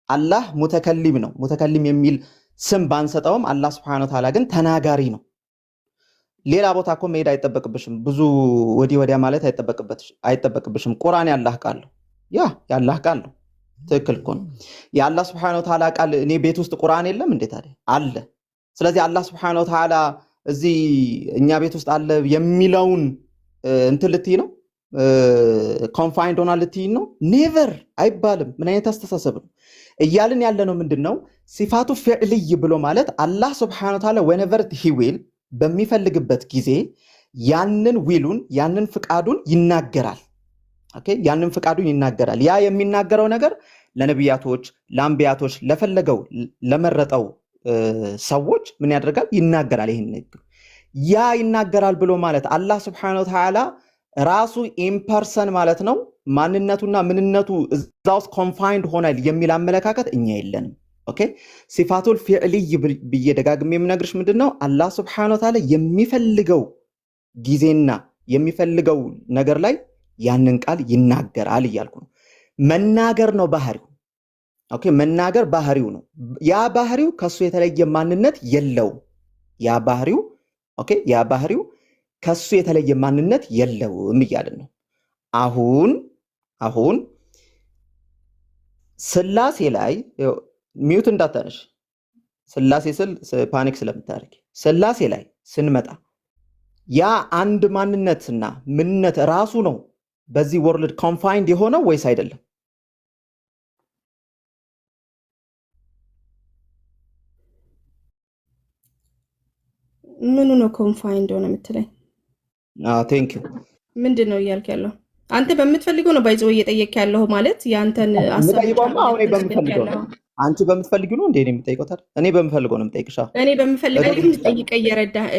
አላህ ሙተከሊም ነው። ሙተከሊም የሚል ስም ባንሰጠውም አላህ Subhanahu Wa Ta'ala ግን ተናጋሪ ነው። ሌላ ቦታ እኮ መሄድ አይጠበቅብሽም። ብዙ ወዲያ ማለት አይጠበቅብሽም። ቁርአን ያላህ ቃል ነው። ያላህ ቃል ነው። ትክክል እኮ ነው። የአላህ Subhanahu Wa Ta'ala ቃል እኔ ቤት ውስጥ ቁርአን የለም እንዴ ታዲያ? አለ። ስለዚህ አላህ Subhanahu Wa Ta'ala እዚህ እኛ ቤት ውስጥ አለ የሚለውን እንትን ልትይ ነው? ኮንፋይንድ ሆና ልትይ ነው? ኔቨር አይባልም። ምን አይነት አስተሳሰብ ነው? እያልን ያለነው ምንድነው? ሲፋቱ ፊዕልይ ብሎ ማለት አላህ Subhanahu Wa Ta'ala whenever he will በሚፈልግበት ጊዜ ያንን ዊሉን ያንን ፍቃዱን ይናገራል። ኦኬ ያንን ፍቃዱን ይናገራል። ያ የሚናገረው ነገር ለነቢያቶች፣ ለአንቢያቶች፣ ለፈለገው ለመረጠው ሰዎች ምን ያደርጋል? ይናገራል። ይሄን ነገር ያ ይናገራል ብሎ ማለት አላህ Subhanahu Wa Ta'ala ራሱ ኢምፐርሰን ማለት ነው። ማንነቱና ምንነቱ እዛ ውስጥ ኮንፋይንድ ሆናል የሚል አመለካከት እኛ የለንም። ኦኬ ሲፋቱል ፊዕልይ ብዬ ደጋግሜ የምነግርሽ ምንድነው? አላህ Subhanahu Wa Ta'ala የሚፈልገው ጊዜና የሚፈልገው ነገር ላይ ያንን ቃል ይናገራል እያልኩ ነው። መናገር ነው ባህሪው። ኦኬ መናገር ባህሪው ነው። ያ ባህሪው ከሱ የተለየ ማንነት የለውም። ያ ባህሪው ከሱ የተለየ ማንነት የለውም እያልን ነው። አሁን ስላሴ ላይ ሚዩት እንዳታነሽ። ስላሴ ስል ፓኒክ ስለምታደርጊ ስላሴ ላይ ስንመጣ ያ አንድ ማንነትና ምንነት ራሱ ነው በዚህ ወርልድ ኮንፋይንድ የሆነው ወይስ አይደለም? ምኑ ነው ኮንፋይንድ ሆነ የምትለኝ? ቴንክ ዩ። ምንድን ነው እያልክ ያለው? አንተ በምትፈልገው ነው ባይዘው እየጠየቅ ያለው ማለት ያንተን አንቺ በምትፈልጊው ነው እንዴ እኔ የምጠይቀው? ታዲያ እኔ በምፈልገው ነው የምጠይቅሽ። እኔ በምፈልገው እንድጠይቀ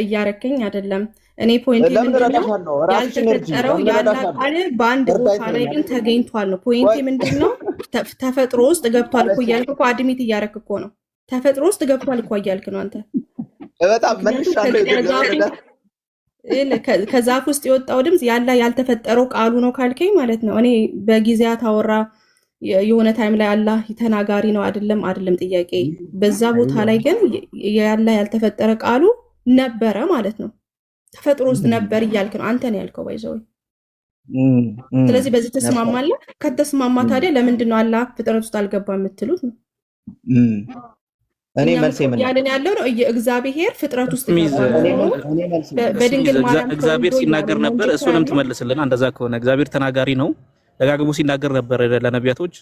እያረከኝ አይደለም። እኔ ፖይንት ምንድነው ያልተፈጠረው ያላ ቃል በአንድ ቦታ ላይ ግን ተገኝቷል ነው ፖይንት። ምንድነው ተፈጥሮ ውስጥ ገብቷል እኮ እያልክ እኮ አድሚት እያረክ እኮ ነው። ተፈጥሮ ውስጥ ገብቷል እኮ እያልክ ነው አንተ። በጣም መልሻለሁ። ከዛፍ ውስጥ የወጣው ድምፅ ያልተፈጠረው ቃሉ ነው ካልከኝ ማለት ነው። እኔ በጊዜያት አወራ የሆነ ታይም ላይ አላህ ተናጋሪ ነው አይደለም ጥያቄ። በዛ ቦታ ላይ ግን ያልተፈጠረ ቃሉ ነበረ ማለት ነው። ተፈጥሮ ውስጥ ነበር እያልክ ነው አንተ ነው ያልከው ባይዘው። ስለዚህ በዚህ ተስማማለህ? ከተስማማ ታዲያ ለምንድን ነው አላህ ፍጥረት ውስጥ አልገባም የምትሉት ነው? እኔ መልሴ ምን ያለን ያለው ነው እግዚአብሔር ፍጥረት ውስጥ በድንግል ማርያም እግዚአብሔር ሲናገር ነበር። እሱንም ትመልስልና እንደዛ ከሆነ እግዚአብሔር ተናጋሪ ነው ደጋግሞ ሲናገር ነበር ለነቢያቶች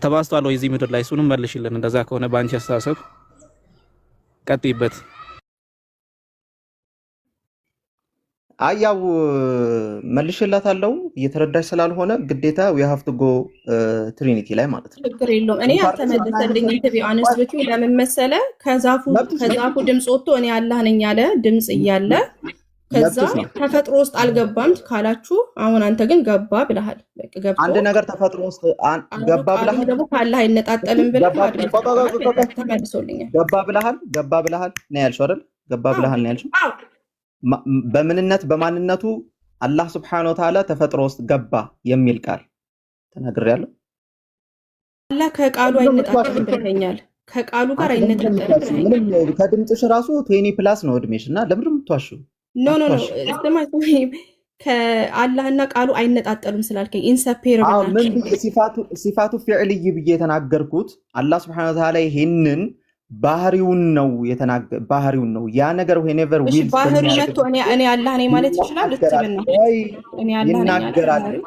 ተባስቷል ወይ እዚህ ምድር ላይ? እሱንም መልሽልን እንደዛ ከሆነ በአንቺ አስተሳሰብ ቀጥይበት። አያው መልሽላታለሁ እየተረዳሽ ስላልሆነ ግዴታ we have to go ትሪኒቲ ላይ ማለት ነው። ችግር የለውም። እኔ አልተመለሰልኝ እንት ቢአንስት ብቻ ለምን መሰለ ከዛፉ ድምጽ ወጥቶ እኔ አላህ ነኝ ያለ ድምጽ እያለ ከዛ ተፈጥሮ ውስጥ አልገባም ካላችሁ አሁን አንተ ግን ገባ ብለሃል። በቃ ገባ አንድ ነገር ተፈጥሮ ውስጥ ገባ ብለሃል ደግሞ ካላህ አይነጣጠልም ብለሃል። ተመልሶልኛል። ገባ ብለሃል ነው ያልሽው አይደል? ገባ ብለሃል ነው ያልሽው። በምንነት በማንነቱ አላህ Subhanahu Wa Ta'ala ተፈጥሮ ውስጥ ገባ የሚል ቃል ተናግሬያለሁ። አላህ ከቃሉ አይነጣጠልም ብለኛል። ከቃሉ ጋር አይነጣጠልም። ከድምጽሽ ራሱ 20+ ነው እድሜሽ እና ለምን የምትዋሽው? ኖ ከአላህና ቃሉ አይነጣጠሉም ስላልከኝ ኢንሰፔረብል ናቸው። ሲፋቱ ፊዕልይ ብዬ የተናገርኩት አላህ Subhanahu Wa Ta'ala ይሄንን ባህሪውን ነው ያ ነገር whenever will ባህሪ መጥቶ እኔ አላህ ነኝ ማለት ይችላል። እትብና እኔ አላህ ነኝ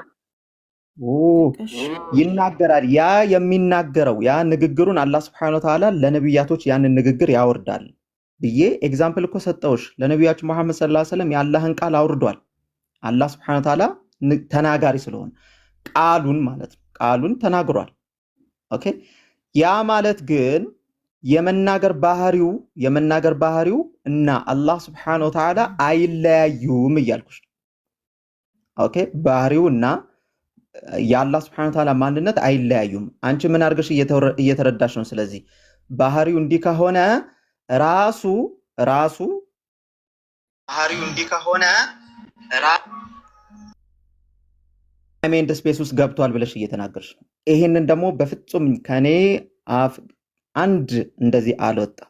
ይናገራል። ያ የሚናገረው ያ ንግግሩን አላህ Subhanahu Wa Ta'ala ለነብያቶች ያንን ንግግር ያወርዳል ብዬ ኤግዛምፕል እኮ ሰጠውሽ። ለነብያችን መሐመድ ሰለላሁ ዐለይሂ ወሰለም የአላህን ቃል አውርዷል። አላህ Subhanahu Wa Ta'ala ተናጋሪ ስለሆነ ቃሉን ማለት ነው ቃሉን ተናግሯል። ኦኬ ያ ማለት ግን የመናገር ባህሪው እና አላህ Subhanahu Wa Ta'ala አይለያዩም እያልኩሽ። ኦኬ ባህሪውና የአላህ Subhanahu Wa Ta'ala ማንነት አይለያዩም። አንቺ ምን አድርገሽ እየተረዳሽ ነው? ስለዚህ ባህሪው እንዲህ ከሆነ ራሱ ባህሪው እንዲህ ከሆነ ታይም ኤንድ ስፔስ ውስጥ ገብቷል ብለሽ እየተናገርሽ ነው። ይሄንን ደግሞ በፍጹም ከኔ አፍ አንድ እንደዚህ አልወጣም።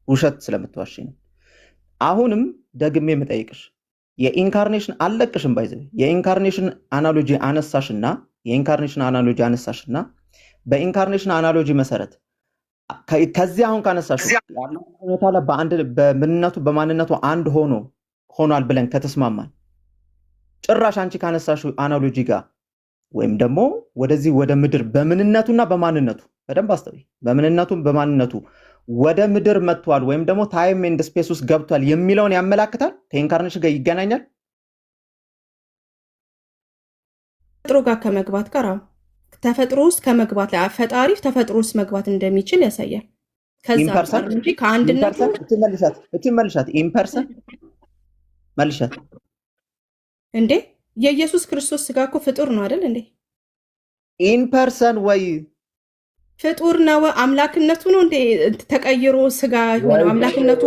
ውሸት ስለምትዋሽኝ ነው። አሁንም ደግሜ የምጠይቅሽ የኢንካርኔሽን አለቅሽም ባይዘ የኢንካርኔሽን አናሎጂ አነሳሽና በኢንካርኔሽን አናሎጂ መሰረት ከዚህ አሁን ካነሳሽ በምንነቱ በማንነቱ አንድ ሆኗል ብለን ከተስማማን ጭራሽ አንቺ ካነሳሽ አናሎጂ ጋር ወይም ደግሞ ወደዚህ ወደ ምድር በምንነቱና በማንነቱ በደንብ አስተውይ። በምንነቱም በማንነቱ ወደ ምድር መጥቷል ወይም ደግሞ ታይም ኤንድ ስፔስ ውስጥ ገብቷል የሚለውን ያመላክታል። ከኢንካርኔሽን ጋር ይገናኛል። ተፈጥሮ ጋር ከመግባት ጋር ተፈጥሮ ውስጥ ከመግባት ላይ ፈጣሪ ተፈጥሮ ውስጥ መግባት እንደሚችል ያሳያል። ከዛ እንጂ ከአንድነቱ መልሻት ኢምፐርሰን መልሻት እንዴ የኢየሱስ ክርስቶስ ስጋ እኮ ፍጡር ነው አይደል እንዴ? ኢምፐርሰን ወይ ፍጡር ነው። አምላክነቱ ነው እንዴ ተቀይሮ ስጋ ሆነ? አምላክነቱ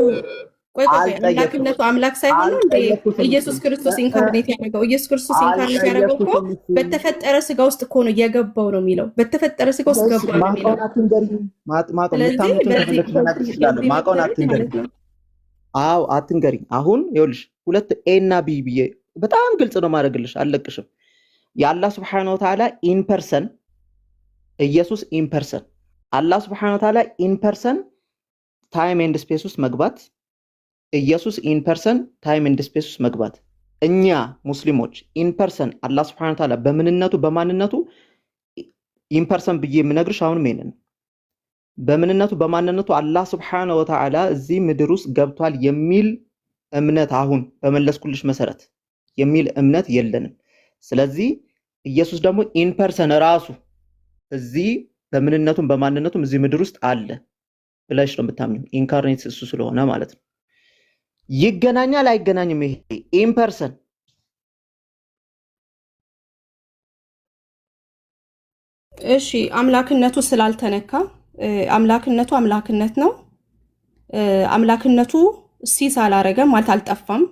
አምላክነቱ አምላክ ሳይሆን ነው እንዴ ኢየሱስ ክርስቶስ ኢንካርኔት ያደረገው? ኢየሱስ ክርስቶስ ኢንካርኔት ያደረገው እኮ በተፈጠረ ስጋ ውስጥ እኮ ነው የገባው ነው የሚለው። በተፈጠረ ስጋ ውስጥ ገባው ነው የሚለው። አትንገሪ። አሁን ይኸውልሽ ሁለት ኤ እና ቢ ብዬ በጣም ግልጽ ነው ማድረግልሽ፣ አልለቅሽም። የአላህ ሱብሓነሁ ወተዓላ ኢንፐርሰን ኢየሱስ ኢንፐርሰን አላህ ሱብሓነሁ ወተዓላ ኢንፐርሰን ታይም ኤንድ ስፔስ ውስጥ መግባት ኢየሱስ ኢንፐርሰን ታይም ኤንድ ስፔስ ውስጥ መግባት እኛ ሙስሊሞች ኢንፐርሰን አላህ ሱብሓነሁ ወተዓላ በምንነቱ በማንነቱ ኢንፐርሰን ብዬ የምነግርሽ አሁንም ይሄንን በምንነቱ በማንነቱ አላህ ሱብሓነሁ ወተዓላ እዚህ ምድር ውስጥ ገብቷል የሚል እምነት አሁን በመለስኩልሽ መሰረት የሚል እምነት የለንም። ስለዚህ ኢየሱስ ደግሞ ኢንፐርሰን ራሱ እዚህ በምንነቱም በማንነቱም እዚህ ምድር ውስጥ አለ ብለሽ ነው የምታምኚው። ኢንካርኔት እሱ ስለሆነ ማለት ነው። ይገናኛል አይገናኝም? ይሄ ኢምፐርሰን እሺ፣ አምላክነቱ ስላልተነካ አምላክነቱ አምላክነት ነው። አምላክነቱ ሲስ አላረገም ማለት አልጠፋም።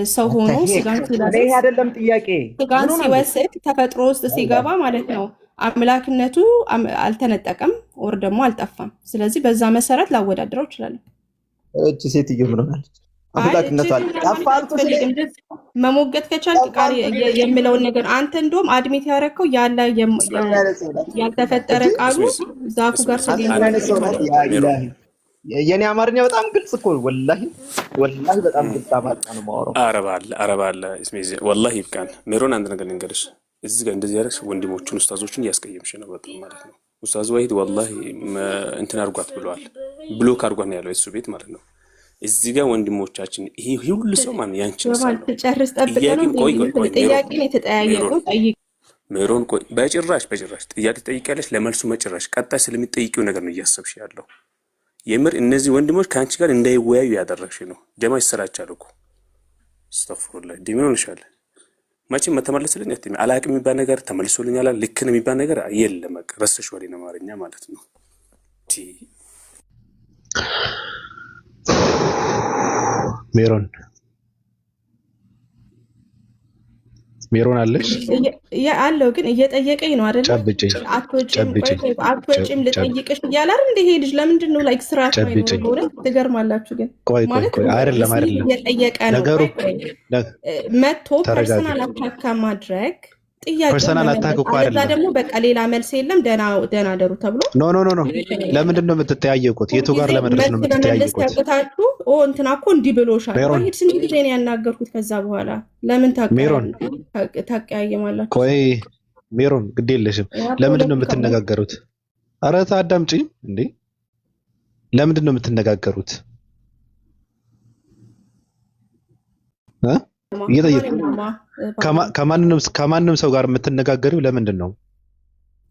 ሰው ሆኖ ስጋን ሲለብስ አይደለም ጥያቄ ስጋን ሲወስድ ተፈጥሮ ውስጥ ሲገባ ማለት ነው። አምላክነቱ አልተነጠቀም ወር ደግሞ አልጠፋም። ስለዚህ በዛ መሰረት ላወዳድረው እችላለሁ። እቺ ሴትዮ ምን ሆናለች? አምላክነቱ አልጠፋም። መሞገት ከቻልክ ቃል የሚለውን ነገር አንተ እንደውም አድሚት ያደረከው ያለ ያልተፈጠረ ቃሉ ዛፉ ጋር ስለሚያነሳው የኔ አማርኛ በጣም ግልጽ እኮ ወላሂ በጣም ግልጽ አማርኛ ነው የማወራው። አረባለ እስሜዚ ወላሂ ይብቃን። ሜሮን አንድ ነገር ልንገርሽ፣ እዚህ ጋር እንደዚህ ያደረግሽ ወንድሞቹን ኡስታዞችን እያስቀየምሽ ነው በጣም ማለት ነው። ኡስታዝ ወሂድ ወላሂ እንትን አድርጓት ብለዋል፣ ብሎክ አድርጓት ነው ያለው እሱ ቤት ማለት ነው። እዚህ ጋር ወንድሞቻችን ይሄ ሁሉ ሰው ማለት ያንቺ ነው። ጨርስ ጠብቀን ጥያቄ የተጠያየቁ ጠይቅ ሜሮን ቆይ፣ በጭራሽ ጥያቄ ትጠይቂያለሽ፣ ለመልሱ መጨረሽ ቀጣይ ስለሚጠይቂው ነገር ነው እያሰብሽ ያለው። የምር እነዚህ ወንድሞች ከአንቺ ጋር እንዳይወያዩ ያደረግሽ ነው። ጀማ ይሰራቻል እኮ አስተግፍሩላህ ዲሚኖን ይሻል መቼም መተመለስልኝ አትሚ አላቅም የሚባል ነገር ተመልሶልኛል። ልክ ነው የሚባል ነገር የለም። በቃ ረስተሽ ወዲና አማርኛ ማለት ነው። ሜሮን አለሽ አለው ግን እየጠየቀኝ ነው አይደል? ጨብጭኝ አትወጪም ልጠይቅሽ እያለ አይደል? እንደ ሄድሽ ለምንድን ነው ላይክ ስራ ነው? ትገርማላችሁ ግን ማለት አይደለም እየጠየቀ ነው ነገሩ መጥቶ ፐርሰናል አታካ ማድረግ ጥያቄ ፐርሰናል አታክ እኮ አይደለም። ደግሞ በቃ ሌላ መልስ የለም ደህና ደሩ ተብሎ ኖ ለምንድን ነው የምትጠያየቁት? የቱ ጋር ለመድረስ ነው የምትጠያየቁት? ያቀታችሁ እንትና እኮ እንዲህ ብሎሻል ወይ ስንት ጊዜ ነው ያናገርኩት? ከዛ በኋላ ለምን ታቀያየማላችሁ? ቆይ ሜሮን ግድ የለሽም። ለምንድን ነው የምትነጋገሩት? ኧረ አዳምጪኝ እንዴ! ለምንድን ነው የምትነጋገሩት? ከማንም ሰው ጋር የምትነጋገሪው ለምንድን ነው?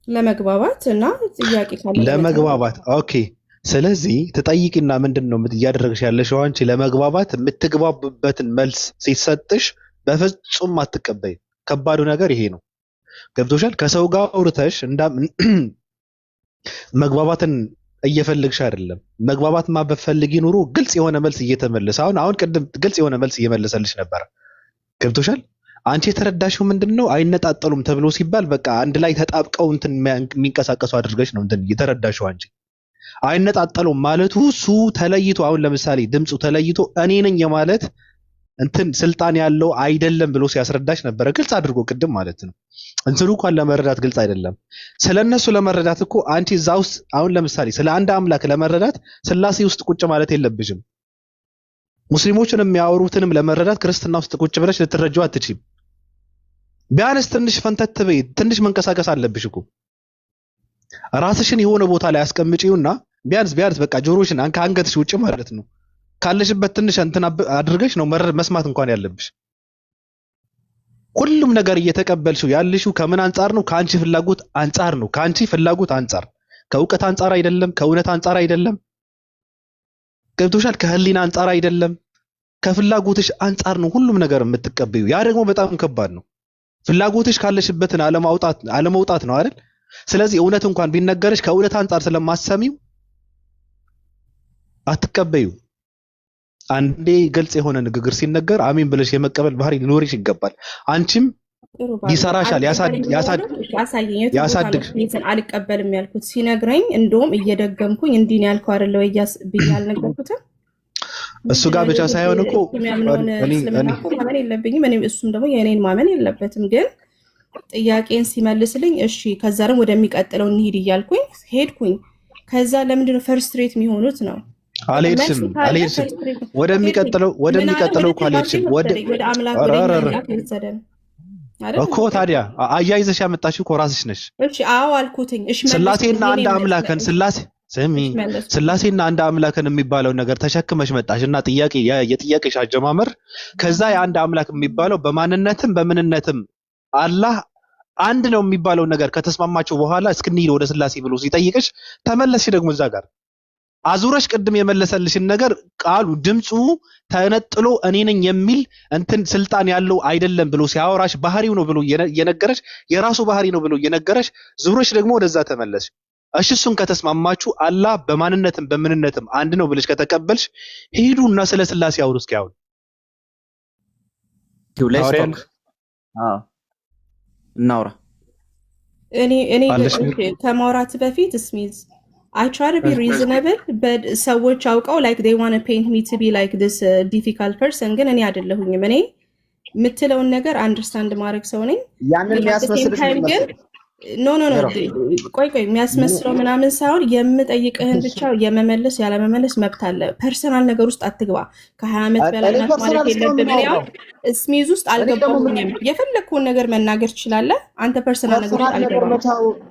ለመግባባት እና ጥያቄ ካለ ለመግባባት። ኦኬ። ስለዚህ ትጠይቂና ምንድን ነው እያደረግሽ ያለሽው አንቺ? ለመግባባት የምትግባቡበትን መልስ ሲሰጥሽ በፍጹም አትቀበይ። ከባዱ ነገር ይሄ ነው። ገብቶሻል? ከሰው ጋር አውርተሽ መግባባትን እየፈለግሽ አይደለም። መግባባት ማበፈልጊ ኑሮ ግልጽ የሆነ መልስ እየተመለሰ አሁን ቅድም ግልጽ የሆነ መልስ እየመለሰልሽ ነበር። ገብቶሻል? አንቺ የተረዳሽው ምንድነው? አይነጣጠሉም ተብሎ ሲባል በቃ አንድ ላይ ተጣብቀው እንትን የሚንቀሳቀሱ አድርገሽ ነው እንትን የተረዳሽው አንቺ። አይነጣጠለውም ማለቱ እሱ ተለይቶ አሁን ለምሳሌ ድምፁ ተለይቶ እኔ ነኝ የማለት እንትን ስልጣን ያለው አይደለም ብሎ ሲያስረዳሽ ነበረ፣ ግልጽ አድርጎ ቅድም ማለት ነው። እንትኑ እንኳን ለመረዳት ግልጽ አይደለም። ስለነሱ ለመረዳት እኮ አንቺ እዛ ውስጥ አሁን ለምሳሌ ስለ አንድ አምላክ ለመረዳት ስላሴ ውስጥ ቁጭ ማለት የለብሽም። ሙስሊሞችን የሚያወሩትንም ለመረዳት ክርስትና ውስጥ ቁጭ ብለሽ ልትረጂው አትችይም። ቢያንስ ትንሽ ፈንተት በይ፣ ትንሽ መንቀሳቀስ አለብሽ እኮ ራስሽን የሆነ ቦታ ላይ አስቀምጪውና ቢያንስ በቃ ጆሮሽን ከአንገትሽ ውጭ ማለት ነው ካለሽበት ትንሽ እንትን አድርገሽ ነው መስማት እንኳን ያለብሽ። ሁሉም ነገር እየተቀበልሽው ያልሽው ከምን አንጻር ነው? ከአንቺ ፍላጎት አንጻር ነው። ከአንቺ ፍላጎት አንጻር፣ ከእውቀት አንጻር አይደለም፣ ከእውነት አንጻር አይደለም። ገብቶሻል? ከህሊና አንጻር አይደለም፣ ከፍላጎትሽ አንጻር ነው ሁሉም ነገር የምትቀበዩ። ያ ደግሞ በጣም ከባድ ነው። ፍላጎትሽ ካለሽበትን አለመውጣት ነው አይደል? ስለዚህ እውነት እንኳን ቢነገርሽ ከእውነት አንጻር ስለማሰሚው አትቀበዩ። አንዴ ግልጽ የሆነ ንግግር ሲነገር አሜን ብለሽ የመቀበል ባህሪ ሊኖርሽ ይገባል። አንቺም ይሰራሻል፣ ያሳድግ። አልቀበልም ያልኩት ሲነግረኝ እንደውም እየደገምኩኝ እንዲህ ነው ያልከው አይደለ ወይ ብዬ አልነገርኩትም። እሱ ጋር ብቻ ሳይሆን እኮ ማመን የለብኝም እኔ እሱም ደግሞ የእኔን ማመን የለበትም። ግን ጥያቄን ሲመልስልኝ እሺ ከዛ ደግሞ ወደሚቀጥለው እንሂድ እያልኩኝ ሄድኩኝ። ከዛ ለምንድነው ፈርስትሬት የሚሆኑት ነው? አልሄድሽም ወደሚቀጥለው እኮ አልሄድሽም። ወደ አምላክ እኮ ታዲያ አያይዘሽ ያመጣሽው እኮ ራስሽ ነሽ። እሺ አዎ አልኩትኝ። እሺ ስላሴና አንድ አምላክን ስላሴና አንድ አምላክን የሚባለው ነገር ተሸክመሽ መጣሽ እና የጥያቄሽ አጀማመር ከዛ የአንድ አምላክ የሚባለው በማንነትም በምንነትም አላህ አንድ ነው የሚባለው ነገር ከተስማማቸው በኋላ እስክንሄድ ወደ ስላሴ ብሎ ሲጠይቅሽ ተመለስሽ። ደግሞ እዛ ጋር አዙረሽ ቅድም የመለሰልሽን ነገር ቃሉ ድምፁ ተነጥሎ እኔ ነኝ የሚል እንትን ስልጣን ያለው አይደለም ብሎ ሲያወራሽ ባህሪው ነው ብሎ የነገረሽ የራሱ ባህሪ ነው ብሎ የነገረሽ ዙረሽ ደግሞ ወደዛ ተመለስሽ። እሺ እሱን ከተስማማችሁ አላህ በማንነትም በምንነትም አንድ ነው ብለሽ ከተቀበልሽ ሄዱና ስለ ስላሴ አውሩ። እስኪ አሁን እናውራ። እኔ ከማውራት በፊት ስሚዝ I try to be reasonable, but ሰዎች አውቀው like they want to paint me to be like this difficult person ግን እኔ አይደለሁኝም። እኔ የምትለውን ነገር አንደርስታንድ ማድረግ ሰው ነኝ። ያንን የሚያስመስልሽ ኖ ቆይ የሚያስመስለው ምናምን ሳይሆን የምጠይቅህን ብቻ የመመለስ ያለመመለስ መብት አለ። ፐርሰናል ነገር ውስጥ አትግባ። ከ20 ዓመት በላይ ናት ማለት የለብህም። ያው ስሚዝ ውስጥ አልገባሁኝም። የፈለግኩን ነገር መናገር ትችላለህ። አንተ ፐርሰናል ነገር ውስጥ አልገባም።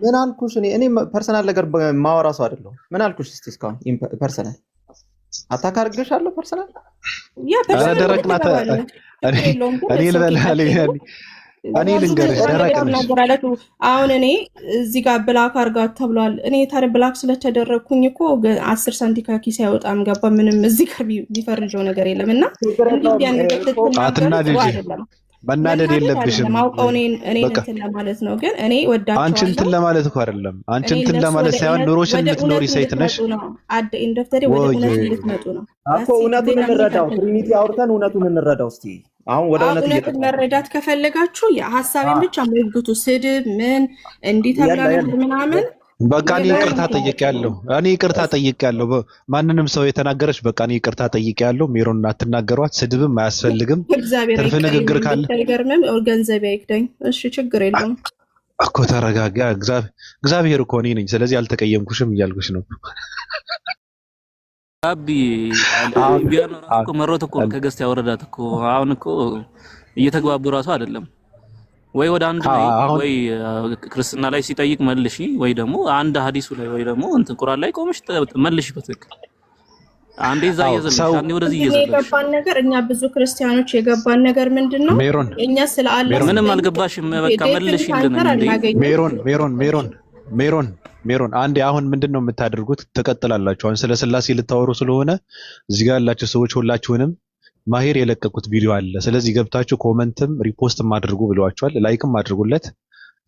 ምን አልኩሽ? እኔ ፐርሰናል ነገር ማወራ ሰው አይደለሁም። ምን አልኩሽ? እስቲ እስካሁን ፐርሰናል አታካርግሻለሁ። ፐርሰናል ያ ፐርሰናል ደረቅ ናት። እኔ ልበልህ እኔ ልንገርሽ ደረቅ ነሽ። አሁን እኔ እዚህ ጋር ብላክ አርጋት ተብሏል። እኔ ታዲያ ብላክ ስለተደረግኩኝ እኮ 10 ሳንቲ ከኪስ አይወጣም። ገባ ምንም እዚህ ጋር ቢፈርጀው ነገር የለም። እና መናደድ የለብሽም። ማውቀው እኔ እንትን ለማለት ነው። ግን እኔ ወዳቸዋለሁ። አንቺ እንትን ለማለት እኮ አይደለም። አንቺ እንትን ለማለት ሳይሆን ኑሮሽን የምትኖሪ ሴት ነሽ። አደ ኢንደፍተሪ ወደ እውነት ልትመጡ ነው እኮ። እውነቱን እንረዳው። ትሪኒቲ አውርተን እውነቱን እንረዳው። እስቲ አሁን ወደ እውነት መረዳት ከፈለጋችሁ የሐሳቤን ብቻ ሞግቱ። ስድብ ምን እንዲህ ተብላለህ ምናምን በቃ እኔ ይቅርታ ጠይቄያለሁ። ማንንም ሰው የተናገረች በቃ እኔ ይቅርታ ጠይቄያለሁ። ሜሮን አትናገሯት። ስድብም አያስፈልግም። ትርፍ ንግግር ካለ አይገርምም። ገንዘብ አይክደኝ። እሺ ችግር የለውም እኮ ተረጋጋ። እግዚአብሔር እኮ እኔ ነኝ። ስለዚህ አልተቀየምኩሽም እያልኩሽ ነው። አቢ ቢያኖር እኮ መሮት እኮ ከገስት ያወረዳት እኮ አሁን እኮ እየተግባቡ ራሱ አይደለም ወይ ወደ አንድ ላይ ወይ ክርስትና ላይ ሲጠይቅ መልሺ ወይ ደግሞ አንድ ሐዲሱ ላይ ወይ ደግሞ እንትን ቁርአን ላይ ቆመሽ መልሺ በትክክል። አንዴ እዛ እየዘለልሽ አንዴ ወደዚህ እየዘለልሽ የገባን ነገር እኛ ብዙ ክርስቲያኖች የገባን ነገር ምንድነው? እኛ ስለ አላህ ምንም አልገባሽም። በቃ መልሺ ሜሮን አንዴ አሁን ምንድነው የምታደርጉት? ትቀጥላላችሁ። አሁን ስለ ስላሴ ልታወሩ ስለሆነ እዚህ ጋር ያላችሁ ሰዎች ሁላችሁንም ማሄር የለቀቁት ቪዲዮ አለ። ስለዚህ ገብታችሁ ኮመንትም ሪፖስትም አድርጉ ብለዋቸዋል። ላይክም አድርጉለት፣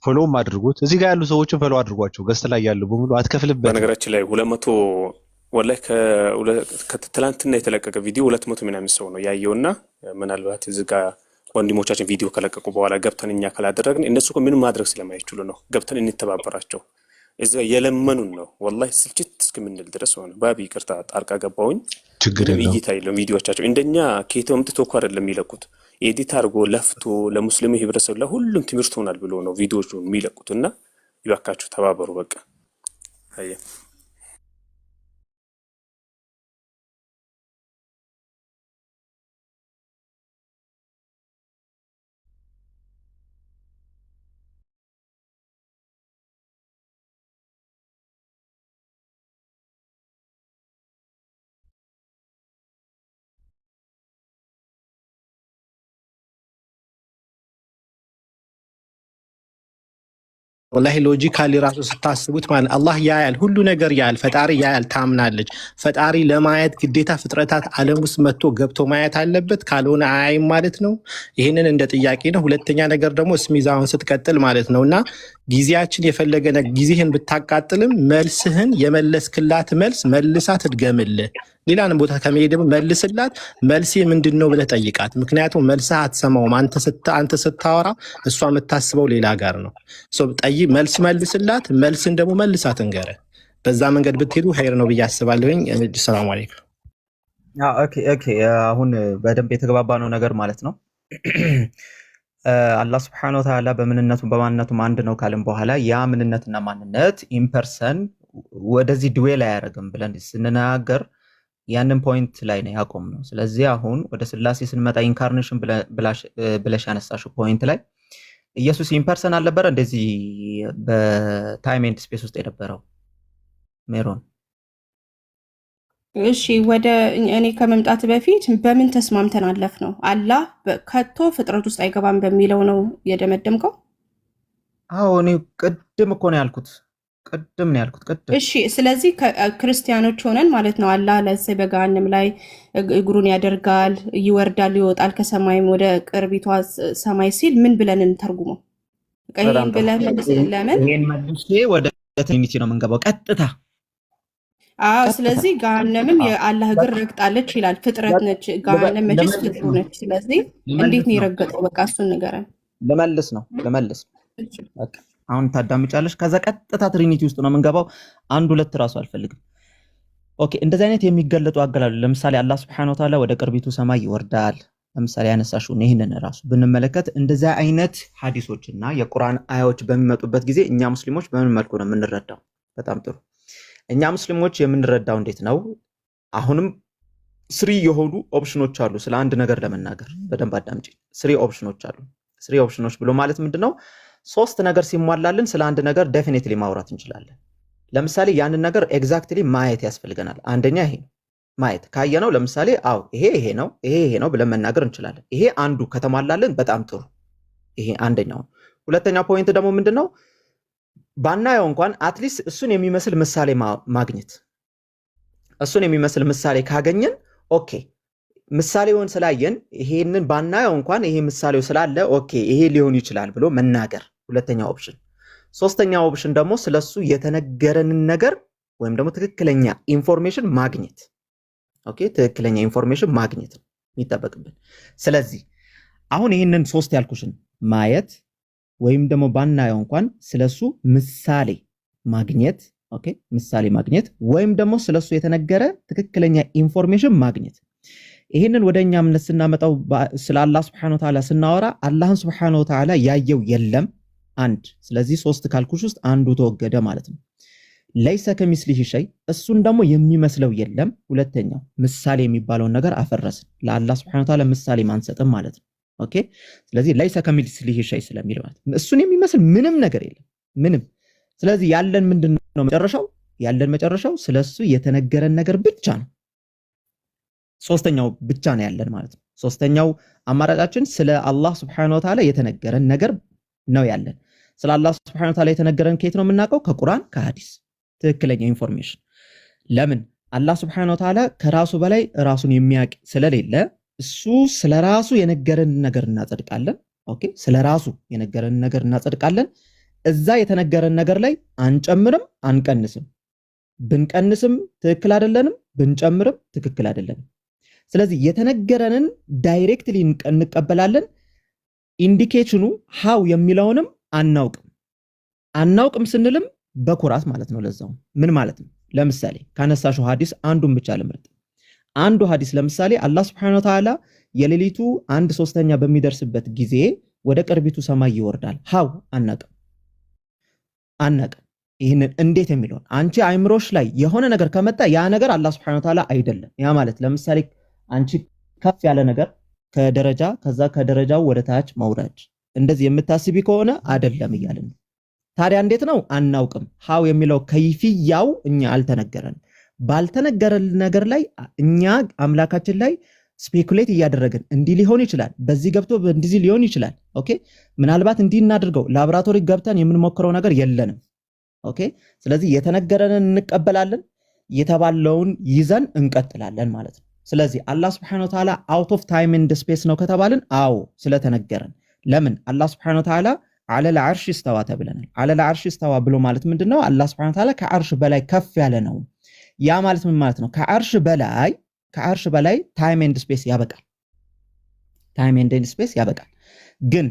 ፎሎውም አድርጉት። እዚህ ጋር ያሉ ሰዎችን ፎሎ አድርጓቸው። ገስት ላይ ያሉ በሙሉ አትከፍልበት። በነገራችን ላይ 200 ወላሂ ከትላንትና የተለቀቀ ቪዲዮ 200 ምናምን ሰው ነው ያየውና ምናልባት እዚህ ጋር ወንድሞቻችን ቪዲዮ ከለቀቁ በኋላ ገብተን እኛ ካላደረግን እነሱ እኮ ምንም ማድረግ ስለማይችሉ ነው። ገብተን እንተባበራቸው። እዛ የለመኑን ነው ወላሂ ስልችት እስከምንል ድረስ ሆነ። ባቢ ይቅርታ ጣልቃ ገባሁኝ። ችግር የለውም። እይታ የለውም ቪዲዮቻቸው እንደኛ ከየት አምጥቶ እኮ አይደለም የሚለቁት። ኤዲት አድርጎ ለፍቶ ለሙስሊሙ ህብረተሰብ ለሁሉም ትምህርት ሆናል ብሎ ነው ቪዲዮቹን የሚለቁትና ይባካችሁ ተባበሩ በቃ። አየ ወላሂ ሎጂካሊ ራሱ ስታስቡት ማለት አላህ ያያል፣ ሁሉ ነገር ያያል፣ ፈጣሪ ያያል ታምናለች። ፈጣሪ ለማየት ግዴታ ፍጥረታት ዓለም ውስጥ መጥቶ ገብቶ ማየት አለበት፣ ካልሆነ አያይም ማለት ነው። ይህንን እንደ ጥያቄ ነው። ሁለተኛ ነገር ደግሞ ስሚዛውን ስትቀጥል ማለት ነው እና ጊዜያችን የፈለገ ጊዜህን ብታቃጥልም መልስህን የመለስክላት መልስ መልሳ ትድገምልህ። ሌላንም ቦታ ከመሄድ ደግሞ መልስላት፣ መልሴ ምንድን ነው ብለህ ጠይቃት። ምክንያቱም መልስህ አትሰማውም። አንተ ስታወራ እሷ የምታስበው ሌላ ጋር ነው። መልስ መልስላት፣ መልስን ደግሞ መልሳት እንገረ። በዛ መንገድ ብትሄዱ ኸይር ነው ብዬ አስባለሁኝ። ሰላም አለይኩም። ኦኬ አሁን በደንብ የተግባባ ነው ነገር ማለት ነው። አላህ ስብሐነሁ ወተዓላ በምንነቱ በማንነቱም አንድ ነው ካልን በኋላ ያ ምንነትና ማንነት ኢምፐርሰን ወደዚህ ድዌል አያደርግም ብለን ስንናገር ያንን ፖይንት ላይ ነው ያቆምነው። ስለዚህ አሁን ወደ ስላሴ ስንመጣ ኢንካርኔሽን ብለሽ ያነሳሽው ፖይንት ላይ ኢየሱስ ኢምፐርሰን አልነበረ እንደዚህ በታይም ኤንድ ስፔስ ውስጥ የነበረው ሜሮን? እሺ ወደ እኔ ከመምጣት በፊት በምን ተስማምተን አለፍ ነው? አላህ ከቶ ፍጥረት ውስጥ አይገባም በሚለው ነው የደመደምከው? አዎ እኔ ቅድም እኮ ነው ያልኩት። እሺ ስለዚህ ክርስቲያኖች ሆነን ማለት ነው አላህ ለዚህ በገሃነም ላይ እግሩን ያደርጋል፣ ይወርዳል፣ ይወጣል ከሰማይም ወደ ቅርቢቷ ሰማይ ሲል ምን ብለን እንተርጉመው? ቀይን ብለን ለምን ይሄን መልሼ ወደ ትሪኒቲ ነው የምንገባው ቀጥታ። ስለዚህ ገሃነምም የአላህ እግር ረግጣለች ይላል። ፍጥረት ነች ገሃነም፣ መቼስ ፍጥሩ ነች። ስለዚህ እንዴት ነው የረገጠው? በቃ እሱን ንገረን። ለመልስ ነው በቃ አሁን ታዳምጫለሽ። ከዛ ቀጥታ ትሪኒቲ ውስጥ ነው የምንገባው። አንድ ሁለት ራሱ አልፈልግም። ኦኬ እንደዚህ አይነት የሚገለጡ አገላለጽ ለምሳሌ አላህ Subhanahu Wa Ta'ala ወደ ቅርቢቱ ሰማይ ይወርዳል። ለምሳሌ ያነሳሽውን ይሄንን ራሱ ብንመለከት እንደዚህ አይነት ሐዲሶችና የቁርአን አያዎች በሚመጡበት ጊዜ እኛ ሙስሊሞች በምን መልኩ ነው የምንረዳው? በጣም ጥሩ። እኛ ሙስሊሞች የምንረዳው እንዴት ነው? አሁንም ስሪ የሆኑ ኦፕሽኖች አሉ ስለ አንድ ነገር ለመናገር። በደንብ አዳምጪ። ስሪ ኦፕሽኖች አሉ። ስሪ ኦፕሽኖች ብሎ ማለት ምንድነው? ሶስት ነገር ሲሟላልን ስለ አንድ ነገር ዴፊኒትሊ ማውራት እንችላለን። ለምሳሌ ያንን ነገር ኤግዛክትሊ ማየት ያስፈልገናል። አንደኛ ይሄ ማየት ካየነው ለምሳሌ አው ይሄ ነው ይሄ ነው ብለን መናገር እንችላለን። ይሄ አንዱ ከተሟላልን በጣም ጥሩ። ይሄ አንደኛው። ሁለተኛው ፖይንት ደግሞ ምንድነው? ባናየው እንኳን አትሊስት እሱን የሚመስል ምሳሌ ማግኘት። እሱን የሚመስል ምሳሌ ካገኘን ኦኬ ምሳሌውን ስላየን ይሄንን ባናየው እንኳን ይሄ ምሳሌው ስላለ ኦኬ ይሄ ሊሆን ይችላል ብሎ መናገር ሁለተኛው ኦፕሽን። ሶስተኛው ኦፕሽን ደግሞ ስለሱ የተነገረንን ነገር ወይም ደግሞ ትክክለኛ ኢንፎርሜሽን ማግኘት። ኦኬ ትክክለኛ ኢንፎርሜሽን ማግኘት የሚጠበቅብን። ስለዚህ አሁን ይሄንን ሶስት ያልኩሽን ማየት ወይም ደግሞ ባናየው እንኳን ስለሱ ምሳሌ ማግኘት፣ ኦኬ ምሳሌ ማግኘት ወይም ደግሞ ስለሱ የተነገረ ትክክለኛ ኢንፎርሜሽን ማግኘት። ይሄንን ወደኛ እምነት ስናመጣው ስለ አላህ Subhanahu Wa Ta'ala ስናወራ አላህን Subhanahu Wa Ta'ala ያየው የለም አንድ። ስለዚህ ሶስት ካልኩሽ ውስጥ አንዱ ተወገደ ማለት ነው። ለይሰ ከሚስሊሂ ሸይ እሱን ደግሞ የሚመስለው የለም። ሁለተኛው ምሳሌ የሚባለውን ነገር አፈረስን። ለአላህ Subhanahu Wa Ta'ala ምሳሌ ማንሰጥም ማለት ነው። ኦኬ ስለዚህ ለይሰ ከሚስሊሂ ሸይ ስለሚል ማለት እሱን የሚመስል ምንም ነገር የለም ምንም። ስለዚህ ያለን ምንድነው መጨረሻው? ያለን መጨረሻው ስለሱ የተነገረን ነገር ብቻ ነው። ሶስተኛው ብቻ ነው ያለን ማለት ነው። ሶስተኛው አማራጫችን ስለ አላህ Subhanahu Wa Ta'ala የተነገረን ነገር ነው ያለን። ስለ አላህ Subhanahu Wa Ta'ala የተነገረን ከየት ነው የምናውቀው? ከቁርአን ከሐዲስ ትክክለኛ ኢንፎርሜሽን። ለምን አላህ Subhanahu Wa Ta'ala ከራሱ በላይ ራሱን የሚያውቅ ስለሌለ እሱ ስለራሱ የነገረን ነገር እናጸድቃለን። ኦኬ ስለራሱ የነገረን ነገር እናጸድቃለን። እዛ የተነገረን ነገር ላይ አንጨምርም አንቀንስም። ብንቀንስም ትክክል አይደለንም፣ ብንጨምርም ትክክል አይደለንም። ስለዚህ የተነገረንን ዳይሬክትሊ እንቀበላለን። ኢንዲኬሽኑ ሃው የሚለውንም አናውቅም ስንልም በኩራት ማለት ነው። ለዛው ምን ማለት ነው? ለምሳሌ ካነሳሽው ሐዲስ አንዱን ብቻ ልምረጥ። አንዱ ሐዲስ ለምሳሌ አላህ Subhanahu Wa Ta'ala የሌሊቱ 1/3 በሚደርስበት ጊዜ ወደ ቅርቢቱ ሰማይ ይወርዳል። ሃው አናቀም። ይህንን እንዴት የሚለውን አንቺ አይምሮሽ ላይ የሆነ ነገር ከመጣ ያ ነገር አላህ Subhanahu Wa Ta'ala አይደለም። ያ ማለት ለምሳሌ አንቺ ከፍ ያለ ነገር ከደረጃ ከዛ ከደረጃው ወደ ታች መውረድ እንደዚህ የምታስቢ ከሆነ አይደለም እያልን ነው። ታዲያ እንዴት ነው? አናውቅም። ሃው የሚለው ከይፍያው እኛ አልተነገረን። ባልተነገረን ነገር ላይ እኛ አምላካችን ላይ ስፔኩሌት እያደረግን እንዲህ ሊሆን ይችላል፣ በዚህ ገብቶ እንደዚህ ሊሆን ይችላል። ኦኬ ምናልባት እንዲህ እናድርገው ላብራቶሪ ገብተን የምንሞክረው ነገር የለንም። ኦኬ ስለዚህ የተነገረንን እንቀበላለን፣ የተባለውን ይዘን እንቀጥላለን ማለት ነው። ስለዚህ አላህ Subhanahu Wa Ta'ala out of time and space ነው ከተባልን አዎ ስለተነገረን። ለምን አላህ Subhanahu Wa Ta'ala على العرش استوى ተብለናል። على العرش استوى ብሎ ማለት ምንድነው? አላህ Subhanahu Wa Ta'ala ከአርሽ በላይ ከፍ ያለ ነው። ያ ማለት ምን ማለት ነው? ከአርሽ በላይ ታይም ኤንድ ስፔስ ያበቃል። ታይም ኤንድ ስፔስ ያበቃል። ግን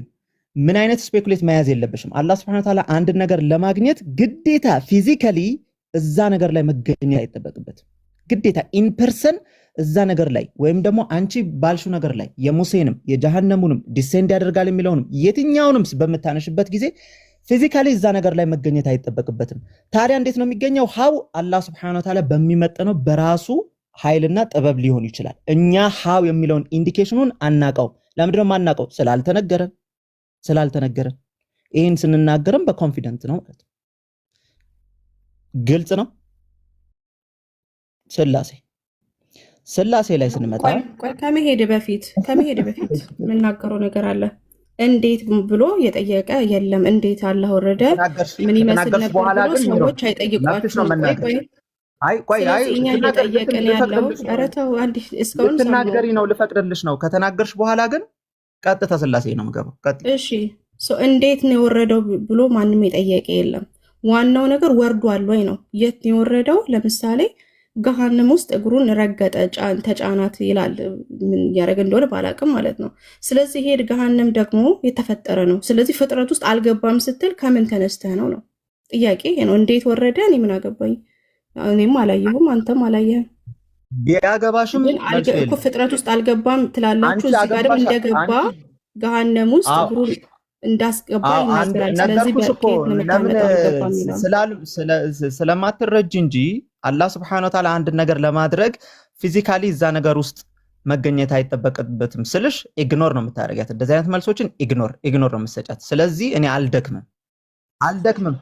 ምን አይነት ስፔኩሌት መያዝ የለብሽም። አላህ Subhanahu Wa Ta'ala አንድ ነገር ለማግኘት ግዴታ ፊዚካሊ እዛ ነገር ላይ መገኘት አይጠበቅበትም። ግዴታ ኢን ፐርሰን እዛ ነገር ላይ ወይም ደግሞ አንቺ ባልሹ ነገር ላይ የሙሴንም የጀሃነሙንም ዲሴንድ ያደርጋል የሚለውንም የትኛውንም በመታነሽበት ጊዜ ፊዚካሊ እዛ ነገር ላይ መገኘት አይጠበቅበትም። ታዲያ እንዴት ነው የሚገኘው? ሃው አላህ Subhanahu Wa Ta'ala በሚመጥነው በራሱ ኃይልና ጥበብ ሊሆን ይችላል። እኛ ሃው የሚለውን ኢንዲኬሽኑን አናቀው። ለምንድን ነው ማናቀው? ስላልተነገረን። ይህን ስንናገርም በኮንፊደንት ነው ማለት ነው። ግልጽ ነው። ስላሴ ላይ ስንመጣ ከመሄድ በፊት የምናገረው ነገር አለ። እንዴት ብሎ የጠየቀ የለም። እንዴት አላህ ወረደ ምን ይመስል ነበር ብሎ ሰዎች አይጠይቋቸውም። እኛ እየጠየቅን ያለው ኧረ ተው አንድ እስካሁን ስትናገሪ ነው ልፈቅድልሽ ነው። ከተናገርሽ በኋላ ግን ቀጥታ ስላሴ ነው የምገባው። እሺ እንዴት ነው የወረደው ብሎ ማንም የጠየቀ የለም። ዋናው ነገር ወርዷል ወይ ነው። የት ነው የወረደው? ለምሳሌ ገሃነም ውስጥ እግሩን ረገጠ ተጫናት ይላል። ምን ያደረገ እንደሆነ ባላቅም ማለት ነው። ስለዚህ ሄድ ገሃነም ደግሞ የተፈጠረ ነው። ስለዚህ ፍጥረት ውስጥ አልገባም ስትል ከምን ተነስተህ ነው ጥያቄ ነው። እንዴት ወረደ? እኔ ምን አገባኝ? እኔም አላየሁም አንተም አላየህም። ቢያገባሽም እኮ ፍጥረት ውስጥ አልገባም ትላላችሁ። እዚህ ጋር ደግሞ እንደገባ ገሃነም ውስጥ እግሩን እንዳስገባ ይናገራል። ስለዚህ ስለማትረጅ እንጂ አላህ Subhanahu Wa Ta'ala አንድ ነገር ለማድረግ ፊዚካሊ እዛ ነገር ውስጥ መገኘት አይጠበቅበትም ስልሽ ኢግኖር ነው የምታደርጊያት። እንደዚህ አይነት መልሶችን ኢግኖር ነው የምትሰጫት። ስለዚህ እኔ አልደክምም